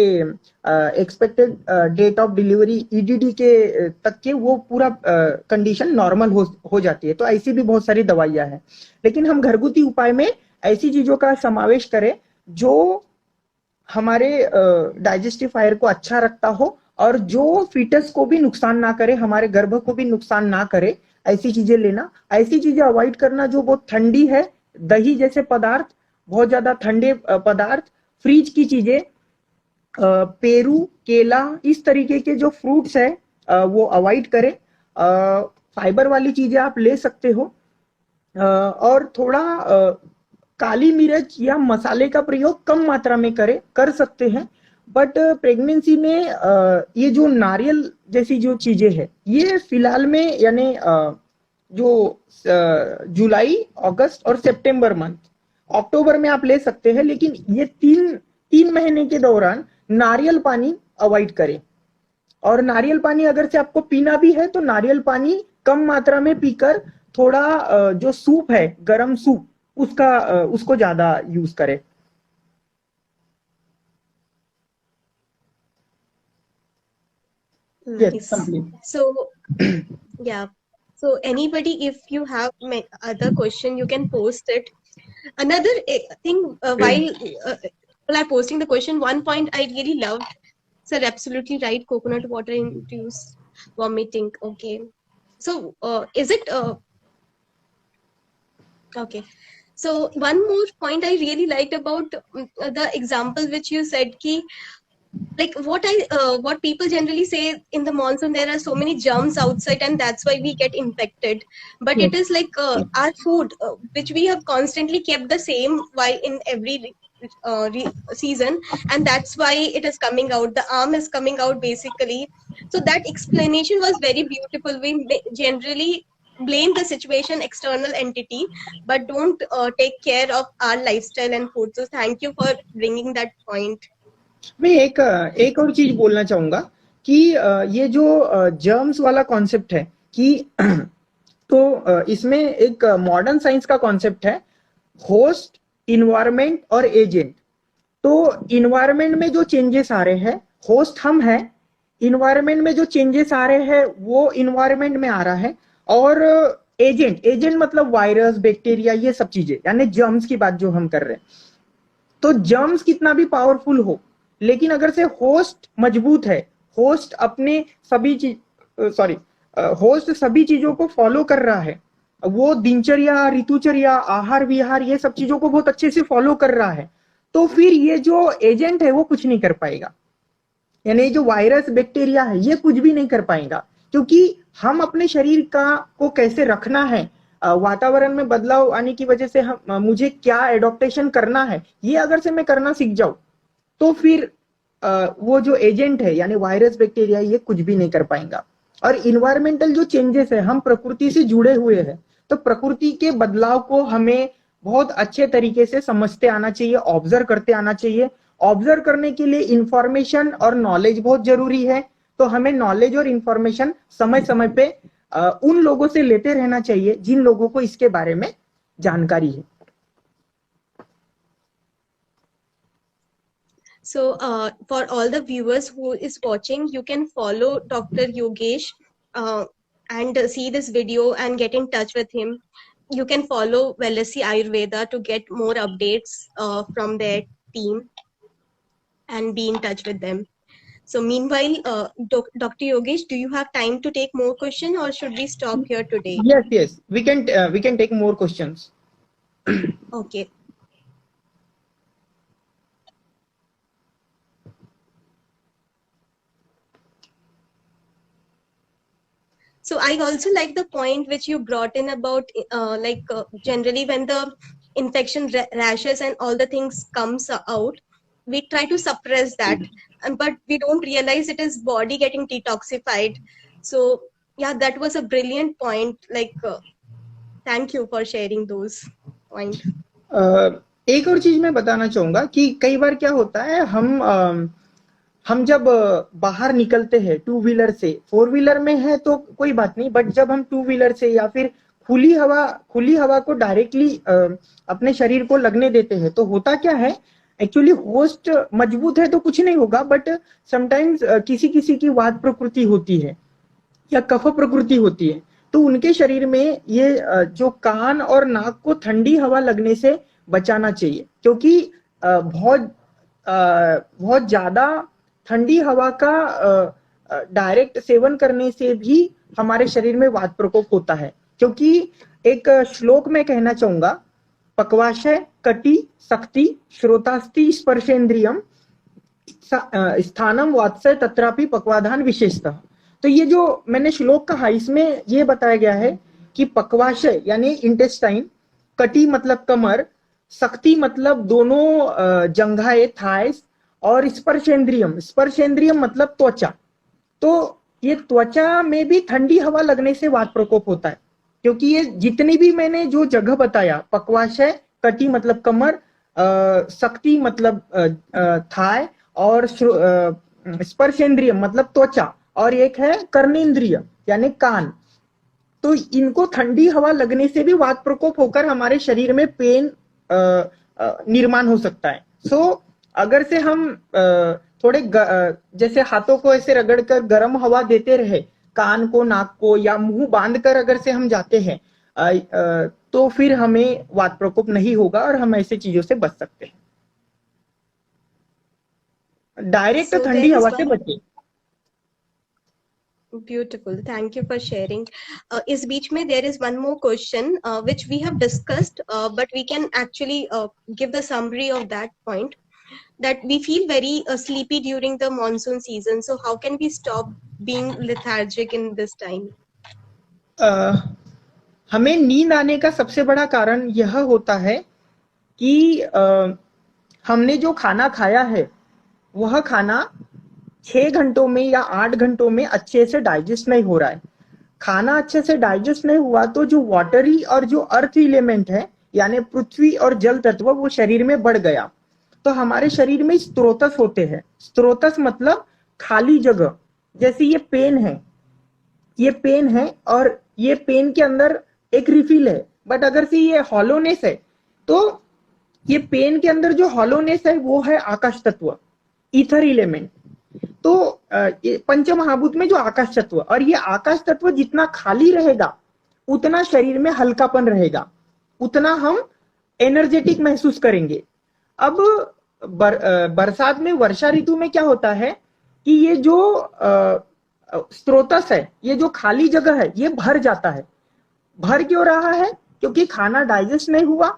expected date of delivery EDD के तक के वो पूरा कंडीशन नॉर्मल हो जाती है. तो ऐसी भी बहुत सारी दवाइयां हैं, लेकिन हम घरगुती उपाय में ऐसी चीजों का समावेश करें जो हमारे डाइजेस्टिव फायर को अच्छा रखता हो और जो फीटस को भी नुकसान ना करे, हमारे गर्भ को भी नुकसान ना करे. ऐसी चीजें लेना, ऐसी चीजें अवॉइड करना जो बहुत ठंडी है, दही जैसे पदार्थ, बहुत ज्यादा ठंडे पदार्थ, फ्रीज की चीजें, पेरू, केला, इस तरीके के जो फ्रूट्स है वो अवॉइड करें. फाइबर वाली चीजें आप ले सकते हो, और थोड़ा काली मिर्च या मसाले का प्रयोग कम मात्रा में कर सकते हैं. बट प्रेगनेंसी में ये जो नारियल जैसी जो चीजें हैं ये फिलहाल में यानी जो जुलाई, अगस्त और सितंबर मंथ, अक्टूबर में आप ले सकते हैं, लेकिन ये तीन महीने के दौरान नारियल पानी अवॉइड करें. और नारियल पानी अगर से आपको पीना भी है तो नारियल पानी कम मात्रा में पीकर थोड़ा जो सूप है, गरम सूप, उसको ज्यादा यूज करें. Yes, complete. So, yeah. So anybody, if you have other question, you can post it. Another thing, while people are posting the question, one point I really loved. Sir, absolutely right. Coconut water induced vomiting. Okay. So, is it okay? So one more point I really liked about the example which you said, ki like what people generally say, in the monsoon there are so many germs outside and that's why we get infected, but it is like our food which we have constantly kept the same while in every season, and that's why it is coming out, the arm is coming out basically. So that explanation was very beautiful. We generally blame the situation external entity but don't take care of our lifestyle and food. So thank you for bringing that point. मैं एक और चीज बोलना चाहूंगा कि ये जो germs वाला कॉन्सेप्ट है कि तो इसमें एक मॉडर्न साइंस का कॉन्सेप्ट है, होस्ट, इन्वायरमेंट और एजेंट. तो इन्वायरमेंट में जो चेंजेस आ रहे हैं, होस्ट हम हैं, इन्वायरमेंट में जो चेंजेस आ रहे हैं वो इन्वायरमेंट में आ रहा है, और एजेंट, एजेंट मतलब वायरस, बैक्टीरिया, ये सब चीजें, यानी जर्म्स की बात जो हम कर रहे हैं। तो जर्म्स कितना भी पावरफुल हो, लेकिन अगर से होस्ट मजबूत है, होस्ट अपने सभी चीज सॉरी होस्ट सभी चीजों को फॉलो कर रहा है, वो दिनचर्या, ऋतुचर्या, आहार विहार, ये सब चीजों को बहुत अच्छे से फॉलो कर रहा है, तो फिर ये जो एजेंट है वो कुछ नहीं कर पाएगा, यानी जो वायरस, बैक्टीरिया है, ये कुछ भी नहीं कर पाएगा। क्योंकि हम अपने शरीर का को कैसे रखना है, वातावरण में बदलाव आने की वजह से हम मुझे क्या एडॉप्टेशन करना है, ये अगर से मैं करना सीख जाऊं, तो फिर वो जो एजेंट है यानी वायरस, बैक्टीरिया, ये कुछ भी नहीं कर पाएगा। और इन्वायरमेंटल जो चेंजेस है, हम प्रकृति से जुड़े हुए हैं, तो प्रकृति के बदलाव को हमें बहुत अच्छे तरीके से समझते आना चाहिए, ऑब्जर्व करते आना चाहिए। ऑब्जर्व करने के लिए इंफॉर्मेशन और नॉलेज बहुत जरूरी है, तो हमें नॉलेज और इंफॉर्मेशन समय समय पे उन लोगों से लेते रहना चाहिए जिन लोगों को इसके बारे में जानकारी है। So, for all the viewers who is watching, you can follow Dr. Yogesh and see this video and get in touch with him. You can follow Velasi Ayurveda to get more updates from their team and be in touch with them. So, meanwhile, Dr. Yogesh, do you have time to take more questions, or should we stop here today? Yes, we can take more questions. Okay. So I also like the point which you brought in about generally when the infection rashes and all the things comes out, we try to suppress that, but we don't realize it is body getting detoxified. So yeah, that was a brilliant point. Thank you for sharing those points. एक और चीज मैं बताना चाहूंगा कि कई बार क्या होता है, हम जब बाहर निकलते हैं टू व्हीलर से, फोर व्हीलर में है तो कोई बात नहीं, बट जब हम टू व्हीलर से या फिर खुली हवा को डायरेक्टली अपने शरीर को लगने देते हैं, तो होता क्या है, एक्चुअली होस्ट मजबूत है तो कुछ नहीं होगा, बट समटाइम्स किसी किसी की वात प्रकृति होती है या कफ प्रकृति होती है, तो उनके शरीर में ये जो कान और नाक को ठंडी हवा लगने से बचाना चाहिए, क्योंकि बहुत ज्यादा ठंडी हवा का डायरेक्ट सेवन करने से भी हमारे शरीर में वात प्रकोप होता है। क्योंकि एक श्लोक में कहना चाहूंगा, पक्वाशय कटि शक्ति श्रोतास्ति स्पर्शेंद्रियम स्थानम वात्सय तत्रापि पक्वाधान विशेषतः। तो ये जो मैंने श्लोक कहा, इसमें ये बताया गया है कि पक्वाशय यानी इंटेस्टाइन, कटि मतलब कमर, शक्ति मतलब दोनों जंघाएं, थाइस, और स्पर्शेंद्रियम मतलब त्वचा। तो ये त्वचा में भी ठंडी हवा लगने से वात प्रकोप होता है, क्योंकि ये जितनी भी मैंने जो जगह बताया, पक्वाशय, कटि मतलब कमर, शक्ति मतलब थाई, और स्पर्शेंद्रियम मतलब त्वचा, और एक है कर्णेंद्रिय यानी कान। तो इनको ठंडी हवा लगने से भी वात प्रकोप होकर हमारे शरीर में पेन निर्माण हो सकता है। सो अगर से हम थोड़े जैसे हाथों को ऐसे रगड़कर गर्म हवा देते रहे कान को, नाक को, या मुंह बांध कर अगर से हम जाते हैं, तो फिर हमें वात प्रकोप नहीं होगा और हम ऐसे चीजों से बच सकते हैं। डायरेक्ट ठंडी हवा से बचे। Beautiful. Thank you for sharing. इस बीच में there is one more question which we have discussed, but we can actually give the summary of that point. That we feel very sleepy during the monsoon season. So how can we stop being lethargic in this time? हमें नींद आने का सबसे बड़ा कारण यह होता है कि हमने जो खाना खाया है वह खाना 6 घंटों में या 8 घंटों में अच्छे से डाइजेस्ट नहीं हो रहा है। खाना अच्छे से डाइजेस्ट नहीं हुआ तो जो वाटरी और जो अर्थ एलिमेंट है यानी पृथ्वी और जल तत्व वो शरीर में बढ़ गया, तो हमारे शरीर में स्त्रोतस होते हैं। स्त्रोतस मतलब खाली जगह। जैसे ये पेन है और ये पेन के अंदर एक रिफिल है, बट अगर से ये हॉलोनेस है तो ये पेन के अंदर जो हॉलोनेस है वो है आकाश तत्व, ईथर एलिमेंट। तो ये पंच महाभूत में जो आकाश तत्व, और ये आकाश तत्व जितना खाली रहेगा उतना शरीर में हल्कापन रहेगा, उतना हम एनर्जेटिक महसूस करेंगे। अब बरसात में, वर्षा ऋतु में क्या होता है कि ये जो स्रोतस है, ये जो खाली जगह है, ये भर जाता है। भर क्यों रहा है? क्योंकि खाना डाइजेस्ट नहीं हुआ,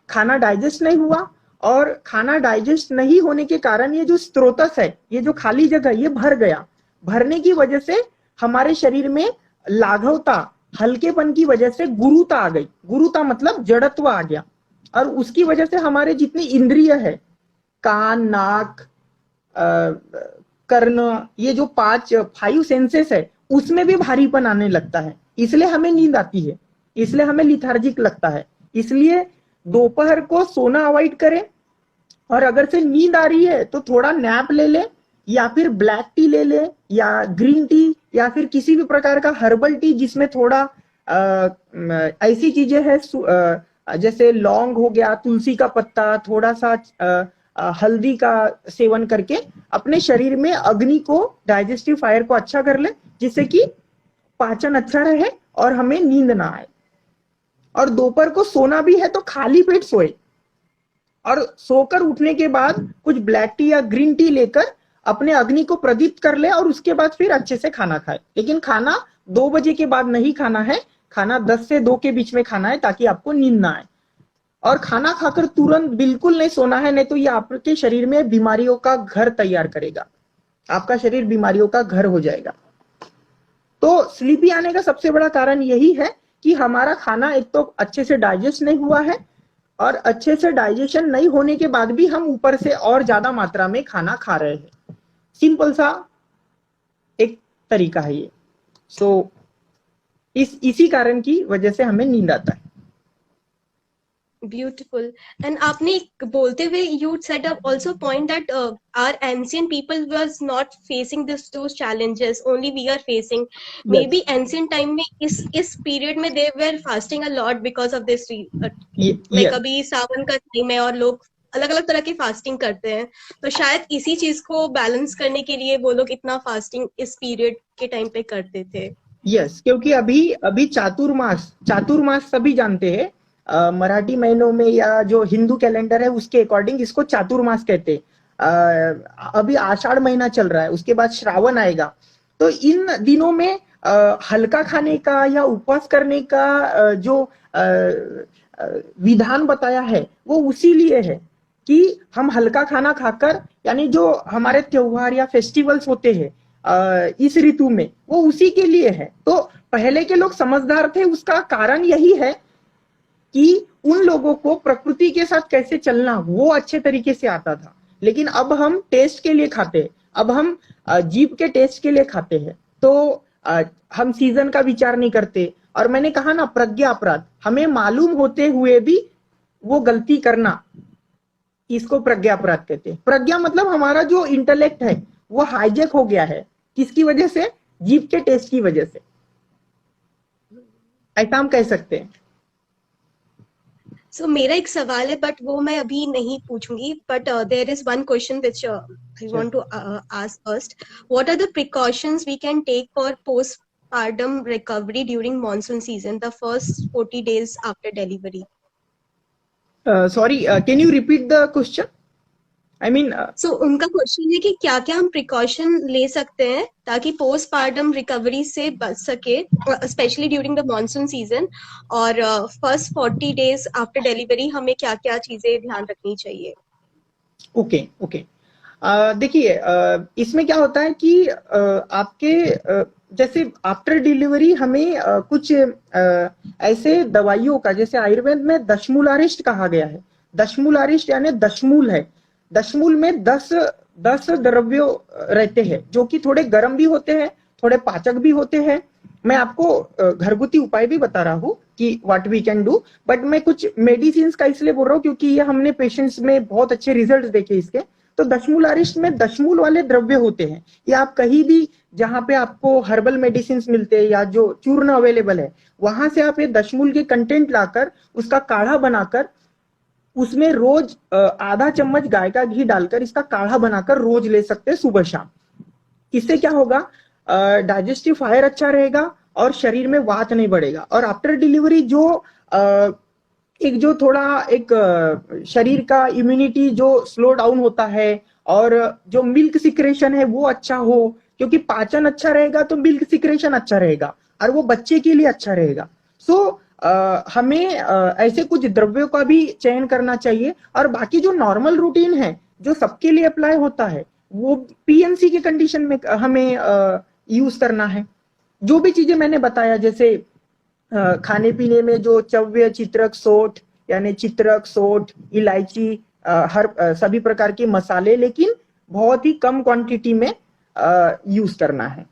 खाना डाइजेस्ट नहीं हुआ, और खाना डाइजेस्ट नहीं होने के कारण ये जो स्रोतस है, ये जो खाली जगह, ये भर गया। भरने की वजह से हमारे शरीर में लाघवता, हल्केपन की वजह से गुरुता आ गई। गुरुता मतलब जड़त्व आ गया, और उसकी वजह से हमारे जितनी इंद्रिय है, कान, नाक, कर्ण, ये जो 5 सेंसेस है, उसमें भी भारीपन आने लगता है। इसलिए हमें नींद आती है, इसलिए हमें लिथार्जिक लगता है। इसलिए दोपहर को सोना अवॉइड करें, और अगर से नींद आ रही है तो थोड़ा नैप ले ले, या फिर ब्लैक टी ले ले, या ग्रीन टी, या फिर किसी भी प्रकार का हर्बल टी जिसमें थोड़ा ऐसी चीजें हैं जैसे लौंग हो गया, तुलसी का पत्ता, थोड़ा सा हल्दी का सेवन करके अपने शरीर में अग्नि को, डाइजेस्टिव फायर को अच्छा कर ले, जिससे कि पाचन अच्छा रहे और हमें नींद ना आए। और दोपहर को सोना भी है तो खाली पेट सोए, और सोकर उठने के बाद कुछ ब्लैक टी या ग्रीन टी लेकर अपने अग्नि को प्रदीप्त कर ले, और उसके बाद फिर अच्छे से खाना खाए। लेकिन खाना 2 बजे के बाद नहीं खाना है, खाना 10 से 2 के बीच में खाना है, ताकि आपको नींद ना आए। और खाना खाकर तुरंत बिल्कुल नहीं सोना है, नहीं तो ये आपके शरीर में बीमारियों का घर तैयार करेगा, आपका शरीर बीमारियों का घर हो जाएगा। तो स्लीपी आने का सबसे बड़ा कारण यही है कि हमारा खाना एक तो अच्छे से डाइजेस्ट नहीं हुआ है, और अच्छे से डाइजेशन नहीं होने के बाद भी हम ऊपर से और ज्यादा मात्रा में खाना खा रहे हैं। सिंपल सा एक तरीका है ये। सो इसी कारण की वजह से हमें नींद आता है। Beautiful. And आपने बोलते हुए you said up also point that our ancient people was not facing those challenges, only we are facing. Maybe ancient time में इस period में they were fasting a lot because of this. Like अभी सावन का time है और लोग अलग अलग तरह की फास्टिंग करते हैं, तो शायद इसी चीज को बैलेंस करने के लिए वो लोग इतना फास्टिंग इस पीरियड के टाइम पे करते थे। यस, क्योंकि अभी चातुर्मास सभी जानते हैं, मराठी महीनों में या जो हिंदू कैलेंडर है उसके अकॉर्डिंग इसको चातुर्मास कहते हैं। अभी आषाढ़ महीना चल रहा है, उसके बाद श्रावण आएगा। तो इन दिनों में हल्का खाने का या उपवास करने का जो विधान बताया है वो उसी लिए है कि हम हल्का खाना खाकर, यानी जो हमारे त्योहार या फेस्टिवल्स होते हैं इस ऋतु में, वो उसी के लिए है। तो पहले के लोग समझदार थे, उसका कारण यही है कि उन लोगों को प्रकृति के साथ कैसे चलना वो अच्छे तरीके से आता था। लेकिन अब हम टेस्ट के लिए खाते हैं, अब हम जीभ के टेस्ट के लिए खाते हैं, तो हम सीजन का विचार नहीं करते। और मैंने कहा ना, प्रज्ञा अपराध, हमें मालूम होते हुए भी वो गलती करना, इसको प्रज्ञा अपराध कहते हैं। प्रज्ञा मतलब हमारा जो इंटेलेक्ट है वो हाईजेक हो गया है, किसकी वजह से? जीभ के टेस्ट की वजह से, ऐसा हम कह सकते हैं। So, मेरा एक सवाल है, बट वो मैं अभी नहीं पूछूंगी, but there is one question which I want to ask first. What are the precautions we can take for postpartum recovery during monsoon season, the first 40 days after delivery? Sorry, can you repeat the question? I mean, so उनका question है कि क्या क्या हम precaution ले सकते हैं ताकि पोस्टपार्टम रिकवरी से बच सके, specially during the monsoon season, और फर्स्ट 40 डेज आफ्टर डिलीवरी हमें क्या क्या चीजें ध्यान रखनी चाहिए? ओके ओके, देखिए इसमें क्या होता है कि आपके जैसे आफ्टर डिलीवरी हमें कुछ ऐसे दवाइयों का, जैसे आयुर्वेद में दशमूलारिष्ट कहा गया है। दशमूलारिष्ट यानी दशमूल है। दशमूल में 10 द्रव्यों रहते हैं जो कि थोड़े गर्म भी होते हैं, थोड़े पाचक भी होते हैं। मैं आपको घरगुती उपाय भी बता रहा हूँ कि what we can do, but मैं कुछ मेडिसिन का इसलिए बोल रहा हूँ क्योंकि ये हमने पेशेंट्स में बहुत अच्छे रिजल्ट देखे इसके। तो दशमूलारिष्ट में दशमूल वाले द्रव्य होते हैं। ये आप कहीं भी जहाँ पे आपको हर्बल मेडिसिन मिलते हैं या जो चूर्ण अवेलेबल है, वहां से आप ये दशमूल के कंटेंट लाकर उसका काढ़ा बनाकर उसमें रोज आधा चम्मच गाय का घी डालकर इसका काढ़ा बनाकर रोज ले सकते हैं सुबह शाम। इससे क्या होगा, डाइजेस्टिव फायर अच्छा रहेगा और शरीर में वात नहीं बढ़ेगा। और आफ्टर डिलीवरी जो एक जो थोड़ा एक शरीर का इम्यूनिटी जो स्लो डाउन होता है और जो मिल्क सिक्रेशन है वो अच्छा हो, क्योंकि पाचन अच्छा रहेगा तो मिल्क सिक्रेशन अच्छा रहेगा और वो बच्चे के लिए अच्छा रहेगा। सो हमें ऐसे कुछ द्रव्यों का भी चयन करना चाहिए। और बाकी जो नॉर्मल रूटीन है जो सबके लिए अप्लाई होता है वो पीएनसी के कंडीशन में हमें यूज करना है। जो भी चीजें मैंने बताया, जैसे खाने पीने में जो चव्य चित्रक सोठ यानी चित्रक सोठ इलायची, हर सभी प्रकार के मसाले, लेकिन बहुत ही कम क्वांटिटी में यूज करना है।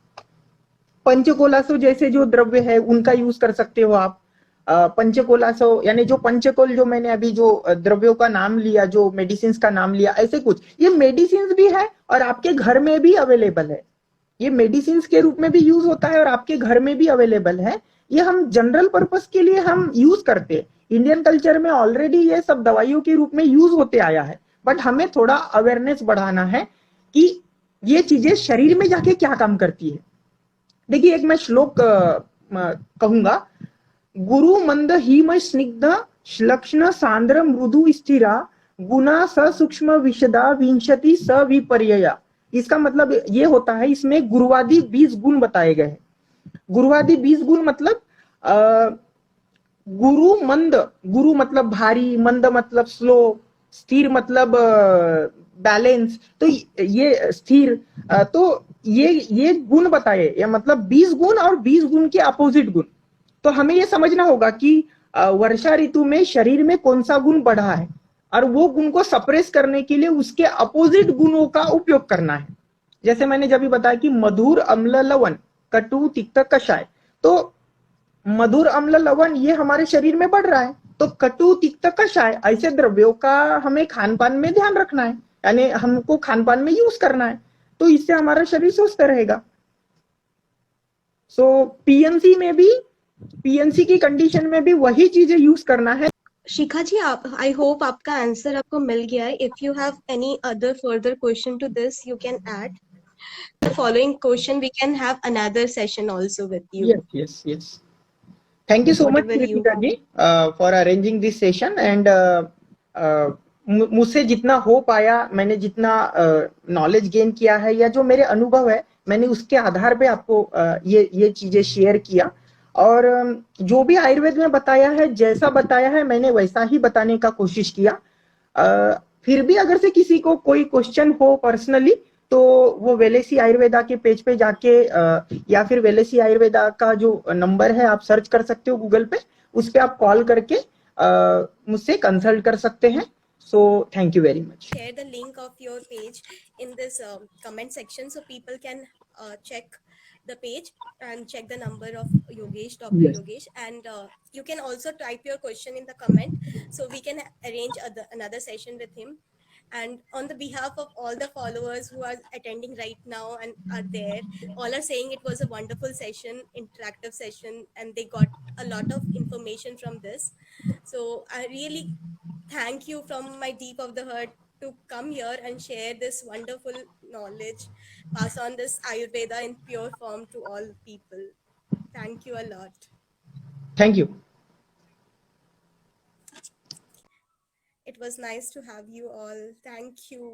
पंचकोलासो जैसे जो द्रव्य है उनका यूज कर सकते हो आप। पंचकोलासो यानी जो पंचकोल, जो मैंने अभी जो द्रव्यों का नाम लिया, जो मेडिसिन का नाम लिया, ऐसे कुछ ये मेडिसिन भी है और आपके घर में भी अवेलेबल है। ये मेडिसिन के रूप में भी यूज होता है और आपके घर में भी अवेलेबल है। ये हम जनरल पर्पस के लिए हम यूज करते हैं। इंडियन कल्चर में ऑलरेडी ये सब दवाइयों के रूप में यूज होते आया है, बट हमें थोड़ा अवेयरनेस बढ़ाना है कि ये चीजें शरीर में जाके क्या काम करती है। देखिए, एक मैं श्लोक कहूंगा, गुरु मंद हिम स्निग्ध श्लक्ष्ण सांद्र मृदु स्थिरा गुना स सूक्ष्म विशदा विंशति स विपर्यया। इसका मतलब ये होता है, इसमें गुरुवादी 20 गुण बताए गए हैं। गुरुवादी 20 गुण मतलब गुरु मंद, गुरु मतलब भारी, मंद मतलब स्लो, स्थिर मतलब बैलेंस, तो ये स्थिर, तो ये गुण बताए, या मतलब 20 गुण और 20 गुण के अपोजिट गुण। तो हमें ये समझना होगा कि वर्षा ऋतु में शरीर में कौन सा गुण बढ़ा है और वो गुण को सप्रेस करने के लिए उसके अपोजिट गुणों का उपयोग करना है। जैसे मैंने जब भी बताया कि मधुर अम्ल लवण कटु तिक्त कषाय, तो मधुर अम्ल लवण ये हमारे शरीर में बढ़ रहा है, तो कटु तिक्त कषाय ऐसे द्रव्यों का हमें खान पान में ध्यान रखना है, यानी हमको खान पान में यूज करना है, तो इससे हमारा शरीर स्वस्थ रहेगा। सो पीएनसी में भी, पीएनसी की कंडीशन में भी वही चीजें यूज करना है। शिखा जी, आप, आई होप आपका आंसर आपको मिल गया है। If you have any other further question to this you can add the following question, we can have another session also with you, Yes, yes, yes. Thank you so much, whatever you Kritika ji, for arranging this session. And मुझसे जितना हो पाया, मैंने जितना knowledge gain किया है या जो मेरे अनुभव है, मैंने उसके आधार पे आपको ये चीजें शेयर किया। और जो भी आयुर्वेद में बताया है, जैसा बताया है, मैंने वैसा ही बताने का कोशिश किया। फिर भी अगर से किसी को कोई क्वेश्चन हो पर्सनली, तो वो वेलेसी आयुर्वेदा के पेज पे जाके या फिर वेलेसी आयुर्वेदा का जो नंबर है आप सर्च कर सकते हो गूगल पे, उस पे आप कॉल करके मुझसे कंसल्ट कर सकते हैं। So thank you very much. share the link of your page in this comment section so people can check the page and check the number of Yogesh, Dr. Yes. Yogesh, and you can also type your question in the comment so we can arrange another session with him. And on the behalf of all the followers who are attending right now and are there, all are saying it was a wonderful session, interactive session, and they got a lot of information from this. So I really thank you from my deep of the heart to come here and share this wonderful knowledge, pass on this Ayurveda in pure form to all people. Thank you a lot. Thank you. It was nice to have you all. Thank you.